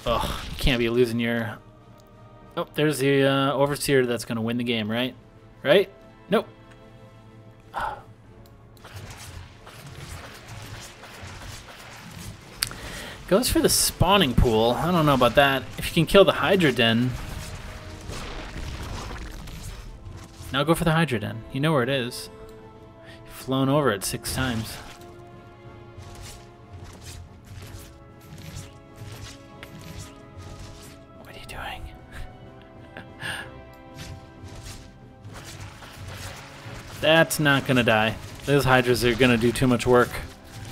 Ugh, you can't be losing your... Oh, there's the overseer that's going to win the game, right? Right? Nope. Goes for the spawning pool. I don't know about that. If you can kill the Hydra Den. Now go for the Hydra Den. You know where it is. You've flown over it 6 times. What are you doing? That's not gonna die. Those Hydras are gonna do too much work.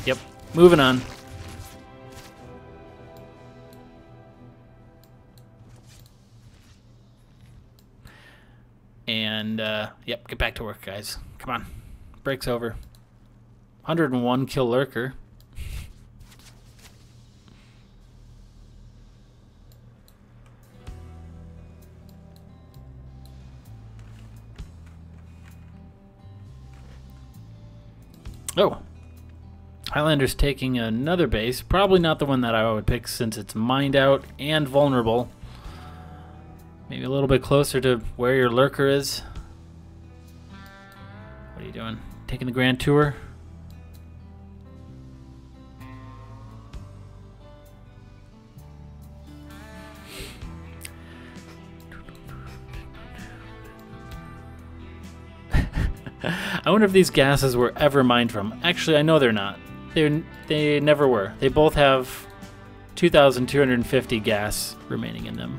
Yep. Moving on. And, yep, get back to work, guys. Come on. Break's over. 101 kill lurker. Oh. Highlander's taking another base. Probably not the one that I would pick since it's mined out and vulnerable. Maybe a little bit closer to where your lurker is. What are you doing? Taking the grand tour? I wonder if these gases were ever mined from. Actually, I know they're not. They never were. They both have 2,250 gas remaining in them.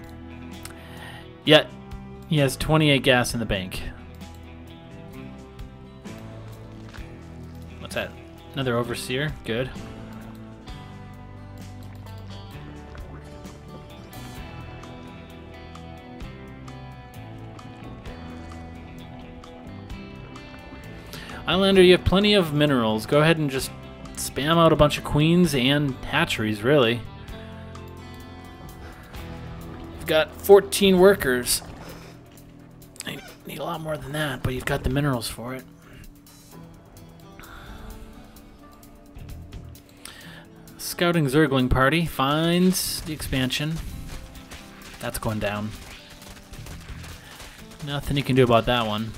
Yet, he has 28 gas in the bank. What's that? Another overseer? Good. Highlander, you have plenty of minerals. Go ahead and just spam out a bunch of queens and hatcheries, really. You've got 14 workers. I need a lot more than that, but you've got the minerals for it. Scouting Zergling party finds the expansion. That's going down. Nothing you can do about that one.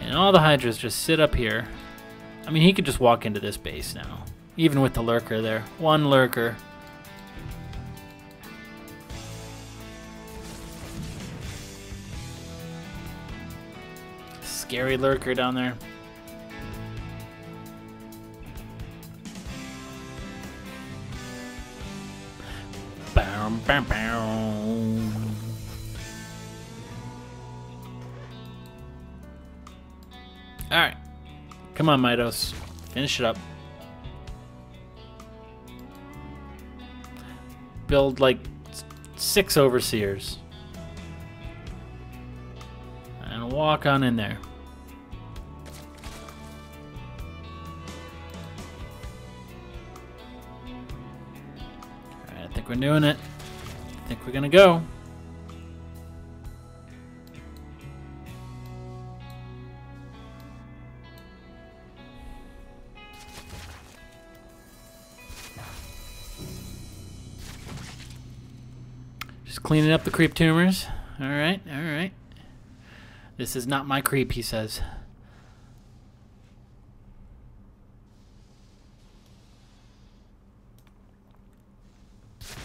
And all the Hydras just sit up here. I mean, he could just walk into this base now. Even with the lurker there. One lurker. Scary lurker down there. Bow, bow, bow. Alright. Come on, Midos. Finish it up. Build like 6 overseers. And walk on in there. Alright, I think we're doing it. I think we're gonna go. Just cleaning up the creep tumors. Alright, alright. This is not my creep, he says.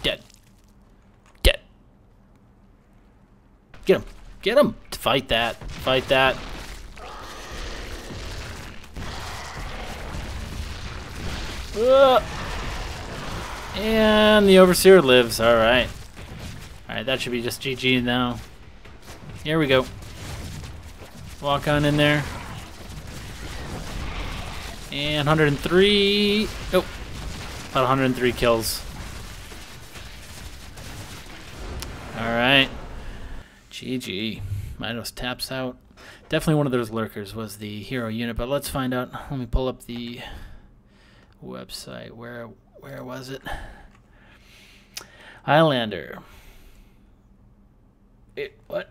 Dead. Dead. Get him. Get him. Fight that. Fight that. And the overseer lives. Alright. Alright, that should be just GG now. Here we go. Walk on in there. And 103. Nope. About 103 kills. Alright. GG. Midos taps out. Definitely one of those lurkers was the hero unit, but let's find out. Let me pull up the website. Where was it? Highlander. What?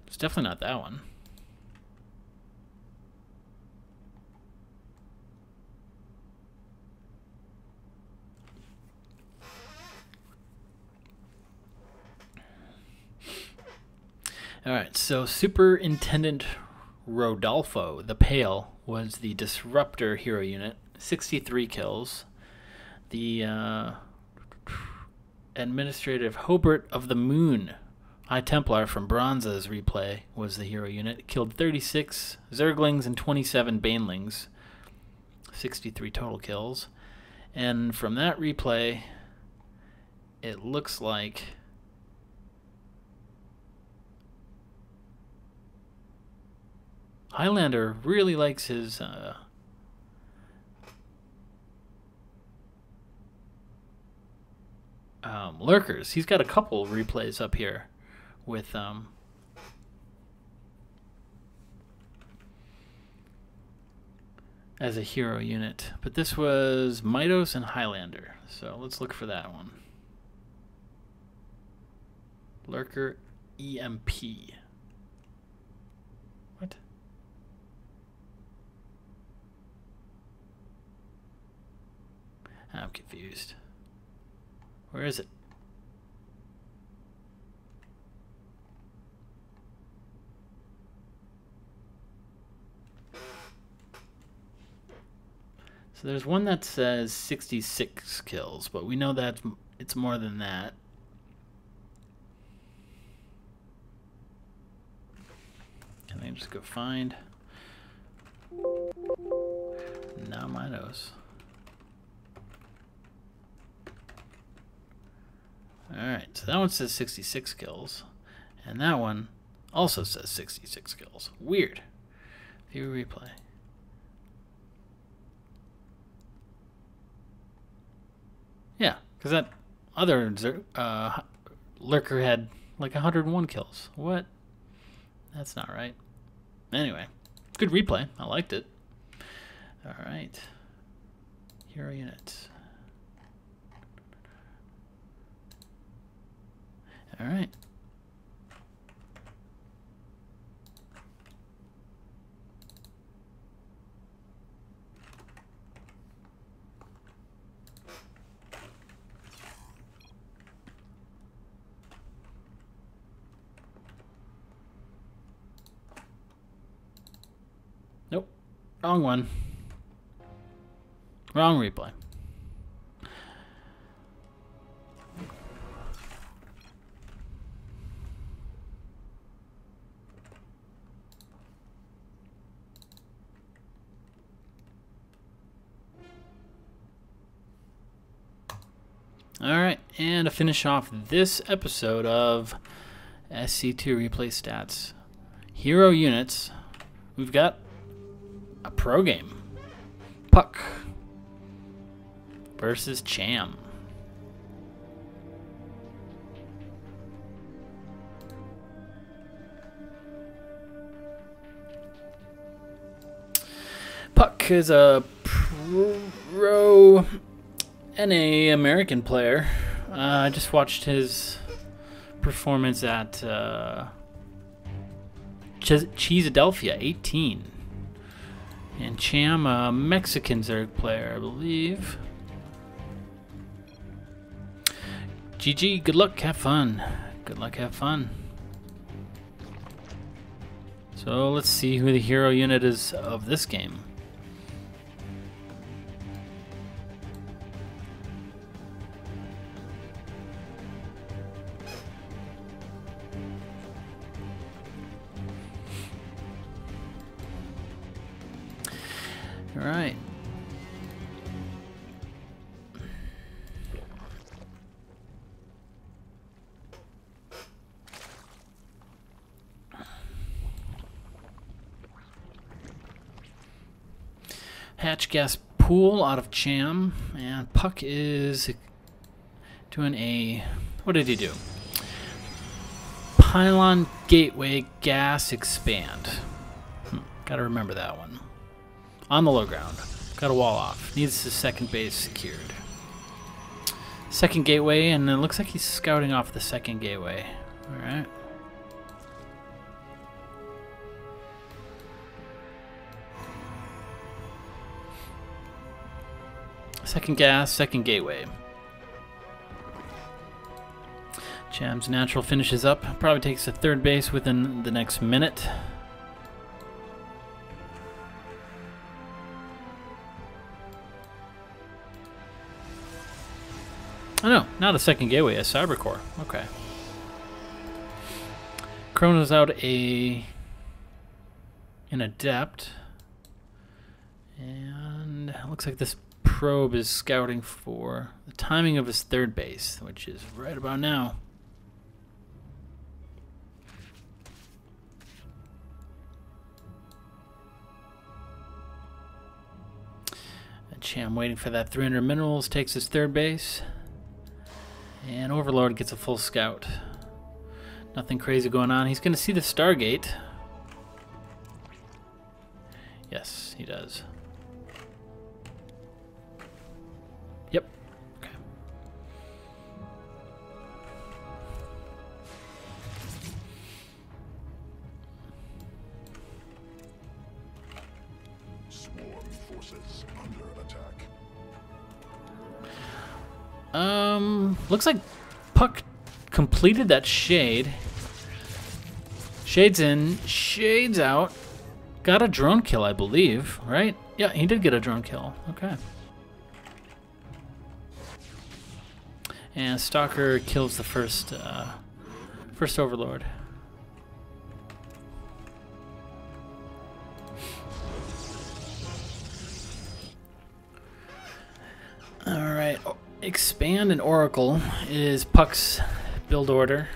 It's definitely not that one. Alright, so Superintendent Rodolfo the Pale was the Disruptor hero unit. 63 kills. The Administrative Hobart of the Moon, High Templar from Bronze's replay, was the hero unit. It killed 36 Zerglings and 27 Banelings. 63 total kills. And from that replay, it looks like Highlander really likes his lurkers. He's got a couple replays up here with as a hero unit. But this was Midos and Highlander. So let's look for that one. Lurker EMP. What? I'm confused. Where is it? So there's one that says 66 kills, but we know that it's more than that. Can I just go find? Now my nose. Alright, so that one says 66 kills, and that one also says 66 kills. Weird. View replay. Yeah, because that other lurker had like 101 kills. What? That's not right. Anyway, good replay. I liked it. Alright. Hero units. Alright. Nope. Wrong one. Wrong replay. Alright, and to finish off this episode of SC2 Replay Stats Hero Units, we've got a pro game. Puck versus Cham. Puck is a pro NA American player. I just watched his performance at Cheesadelphia 18. And Cham, a Mexican Zerg player, I believe. GG, good luck, have fun. Good luck, have fun. So let's see who the hero unit is of this game. All right. Hatch gas pool out of Cham, and Puck is doing a, what did he do? Pylon gateway gas expand. Gotta remember that one. On the low ground. Got a wall off. Needs the second base secured. Second gateway, and it looks like he's scouting off the second gateway. Alright. Second gas, second gateway. Cham's natural finishes up. Probably takes the third base within the next minute. Oh no, not a second gateway, a cybercore. Okay. Chrono's out an adept. And it looks like this probe is scouting for the timing of his third base, which is right about now. And Cham waiting for that 300 minerals, takes his third base. And Overlord gets a full scout. Nothing crazy going on. He's going to see the Stargate. Yes, he does. Yep. Okay. Swarm forces under attack. Looks like Puck completed that shade. Shade's in, shade's out. Got a drone kill, I believe, right? Yeah, he did get a drone kill. Okay. And Stalker kills the first Overlord. All right. Expand and Oracle is Puck's build order.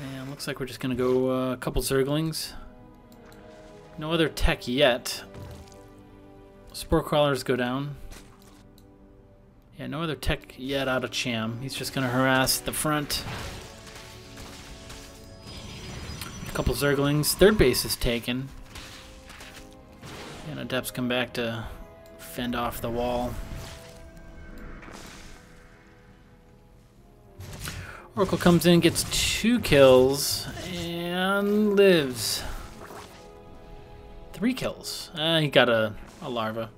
And looks like we're just going to go a couple Zerglings. No other tech yet. Spore Crawlers go down. Yeah, no other tech yet out of Cham. He's just going to harass the front. A couple Zerglings. Third base is taken. And Adepts come back to fend off the wall. Oracle comes in, gets 2 kills, and lives. 3 kills. He got a larva.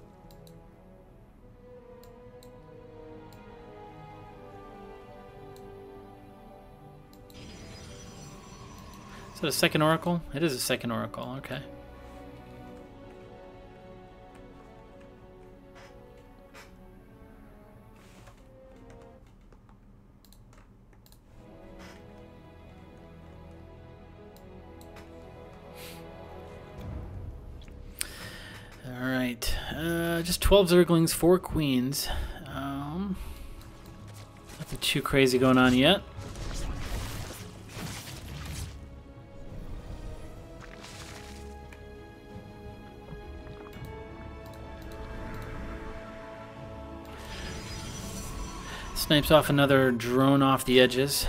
Is that a second Oracle? It is a second Oracle, okay. Alright, just 12 Zerglings, 4 Queens. Nothing too crazy going on yet. Snipes off another drone off the edges.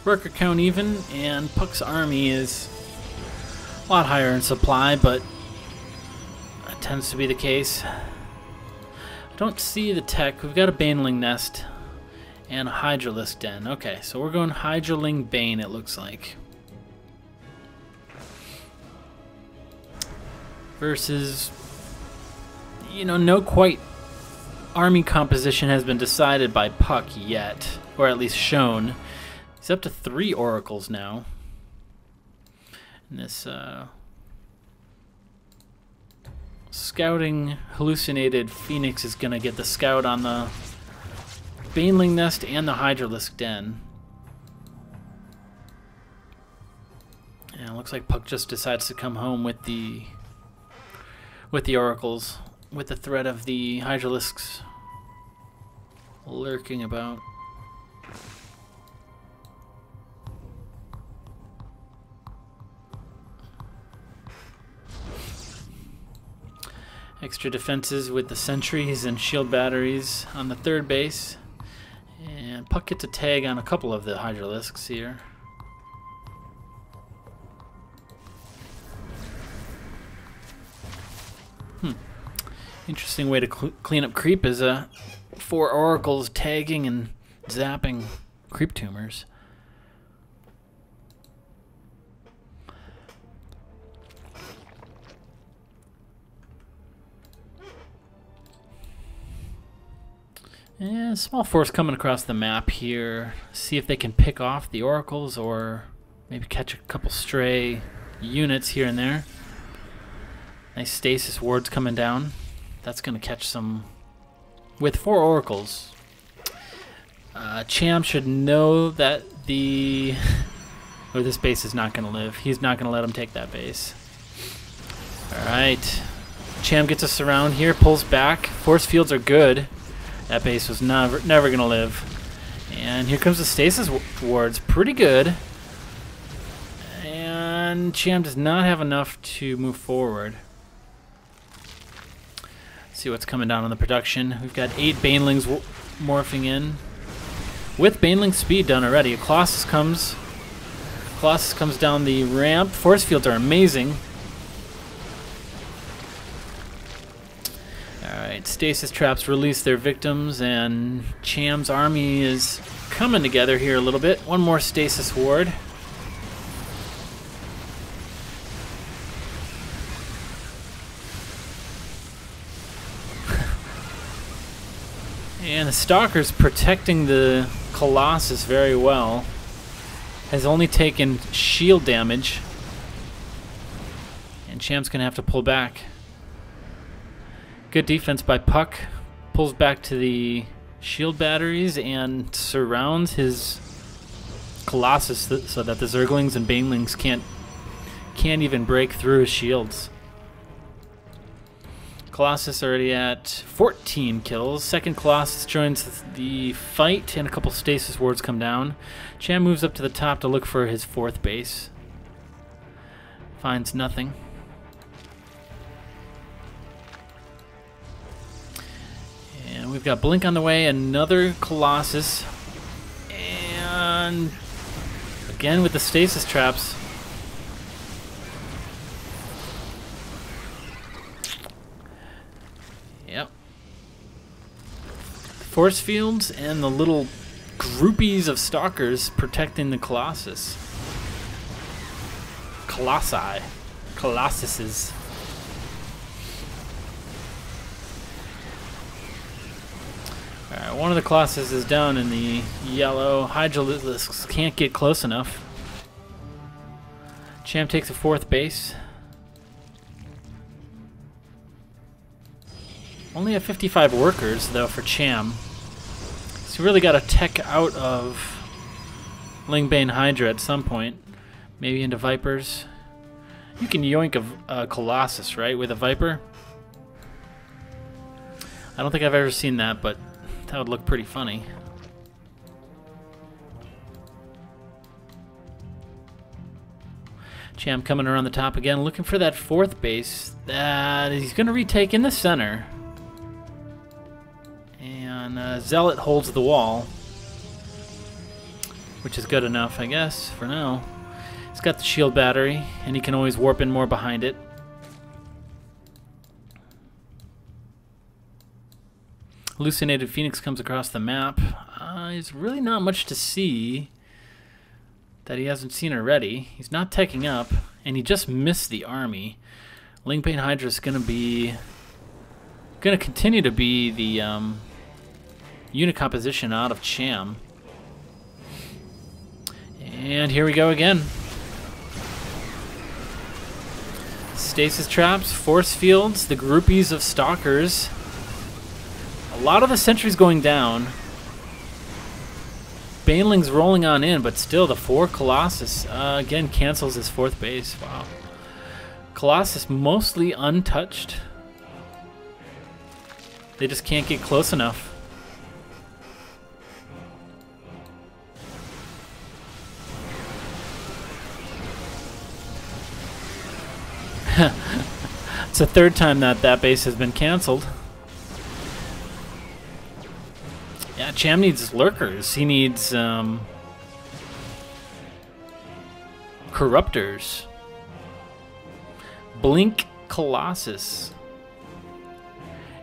worker count even, and Puck's army is a lot higher in supply, but that tends to be the case. I don't see the tech. We've got a Baneling nest and a Hydralisk den. Okay, so we're going Hydraling Bane, it looks like. Versus, you know, no quite army composition has been decided by Puck yet, or at least shown. He's up to 3 oracles now. And this scouting hallucinated Phoenix is going to get the scout on the Baneling nest and the Hydralisk den. And it looks like Puck just decides to come home with the oracles, with the threat of the Hydralisks lurking about. Extra defenses with the sentries and shield batteries on the 3rd base. And Puck gets a tag on a couple of the Hydralisks here. Interesting way to clean up creep is 4 oracles tagging and zapping creep tumors. And small force coming across the map here. See if they can pick off the oracles or maybe catch a couple stray units here and there. Nice stasis wards coming down. That's going to catch some with 4 oracles. Cham should know that this base is not going to live. He's not going to let him take that base. Alright. Cham gets us around here, pulls back. Force fields are good. That base was never going to live. And here comes the stasis wards. Pretty good. And Cham does not have enough to move forward. See what's coming down on the production. We've got 8 Banelings morphing in. With Baneling speed done already. A Colossus comes down the ramp. Force fields are amazing. Alright, stasis traps release their victims, and Cham's army is coming together here a little bit. One more stasis ward. And the Stalker's protecting the Colossus very well. Has only taken shield damage. And Cham's going to have to pull back. Good defense by Puck. Pulls back to the shield batteries and surrounds his Colossus so that the Zerglings and Banelings can't even break through his shields. Colossus already at 14 kills. Second Colossus joins the fight, and a couple stasis wards come down. Cham moves up to the top to look for his 4th base. Finds nothing. And we've got Blink on the way, another Colossus. And again with the stasis traps. Yep. Force fields and the little groupies of stalkers protecting the Colossus. Colossuses. Alright, one of the Colossus is down in the yellow. Hydralisks can't get close enough. Cham takes a 4th base. Only have 55 workers, though, for Cham. So we really got to tech out of Lingbane Hydra at some point. Maybe into Vipers. You can yoink a Colossus, right, with a Viper? I don't think I've ever seen that, but that would look pretty funny. Cham coming around the top again, looking for that 4th base that he's going to retake in the center. And Zealot holds the wall. which is good enough, I guess, for now. He's got the shield battery, and he can always warp in more behind it. Hallucinated Phoenix comes across the map. There's really not much to see that he hasn't seen already. He's not teching up, and he just missed the army. Lingbane Hydra is going to continue to be the unit composition out of Cham. And here we go again. Stasis traps, force fields, the groupies of stalkers. A lot of the sentries going down. Baneling's rolling on in, but still the 4 Colossus again cancels his 4th base. Wow. Colossus mostly untouched. They just can't get close enough. It's the 3rd time that base has been canceled. Yeah, Cham needs lurkers. He needs corruptors. Blink Colossus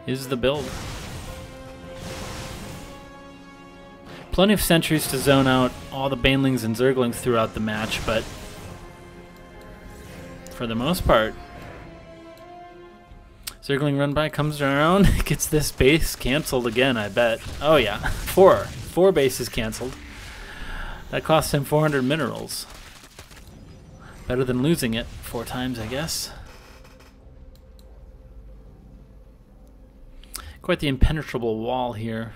is the build. Plenty of sentries to zone out all the Banelings and Zerglings throughout the match, but for the most part, Zergling run by comes around, gets this base canceled again, I bet. Oh yeah, 4 bases canceled. That cost him 400 minerals. Better than losing it 4 times, I guess. Quite the impenetrable wall here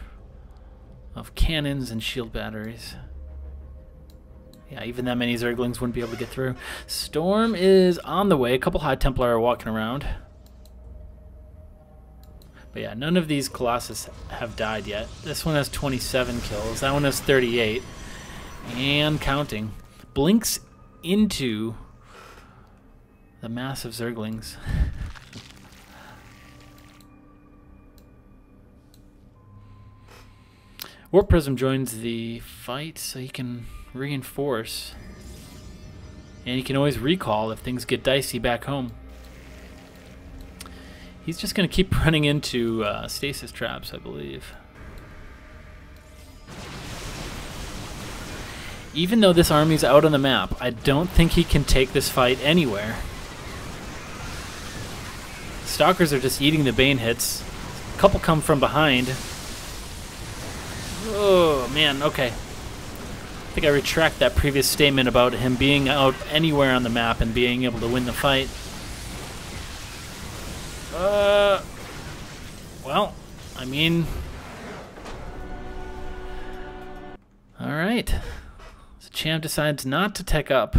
of cannons and shield batteries. Yeah, even that many Zerglings wouldn't be able to get through. Storm is on the way. A couple High Templar are walking around. But yeah, none of these Colossus have died yet. This one has 27 kills. That one has 38. And counting. Blinks into the massive Zerglings. Warp Prism joins the fight so he can reinforce. And he can always recall if things get dicey back home. He's just going to keep running into stasis traps, I believe. Even though this army's out on the map, I don't think he can take this fight anywhere. Stalkers are just eating the Bane hits. A couple come from behind. Oh, man, okay. I think I retract that previous statement about him being out anywhere on the map and being able to win the fight. Well, I mean... Alright. So Cham decides not to tech up.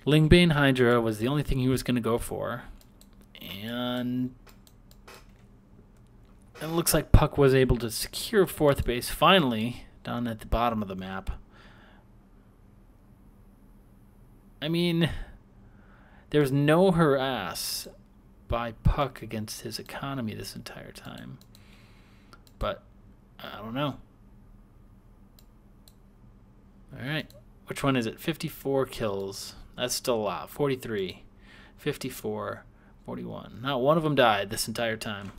Lingbane Hydra was the only thing he was going to go for. And... it looks like Puck was able to secure 4th base finally down at the bottom of the map. I mean, there's no harass by Puck against his economy this entire time. But, I don't know. Alright, which one is it? 54 kills. That's still a lot. 43, 54, 41. Not one of them died this entire time.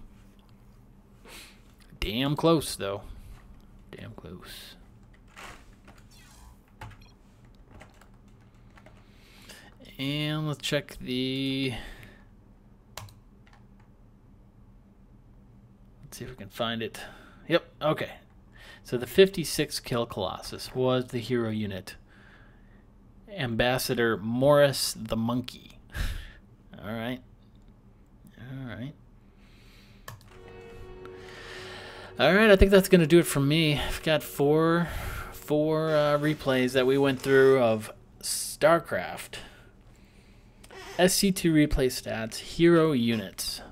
Damn close, though. Damn close. And let's check the... let's see if we can find it. Yep, okay. So the 56 kill Colossus was the hero unit. Ambassador Morris the Monkey. Alright. Alright. Alright, I think that's going to do it for me. I've got four replays that we went through of Starcraft. SC2 Replay Stats, hero units.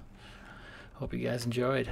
Hope you guys enjoyed.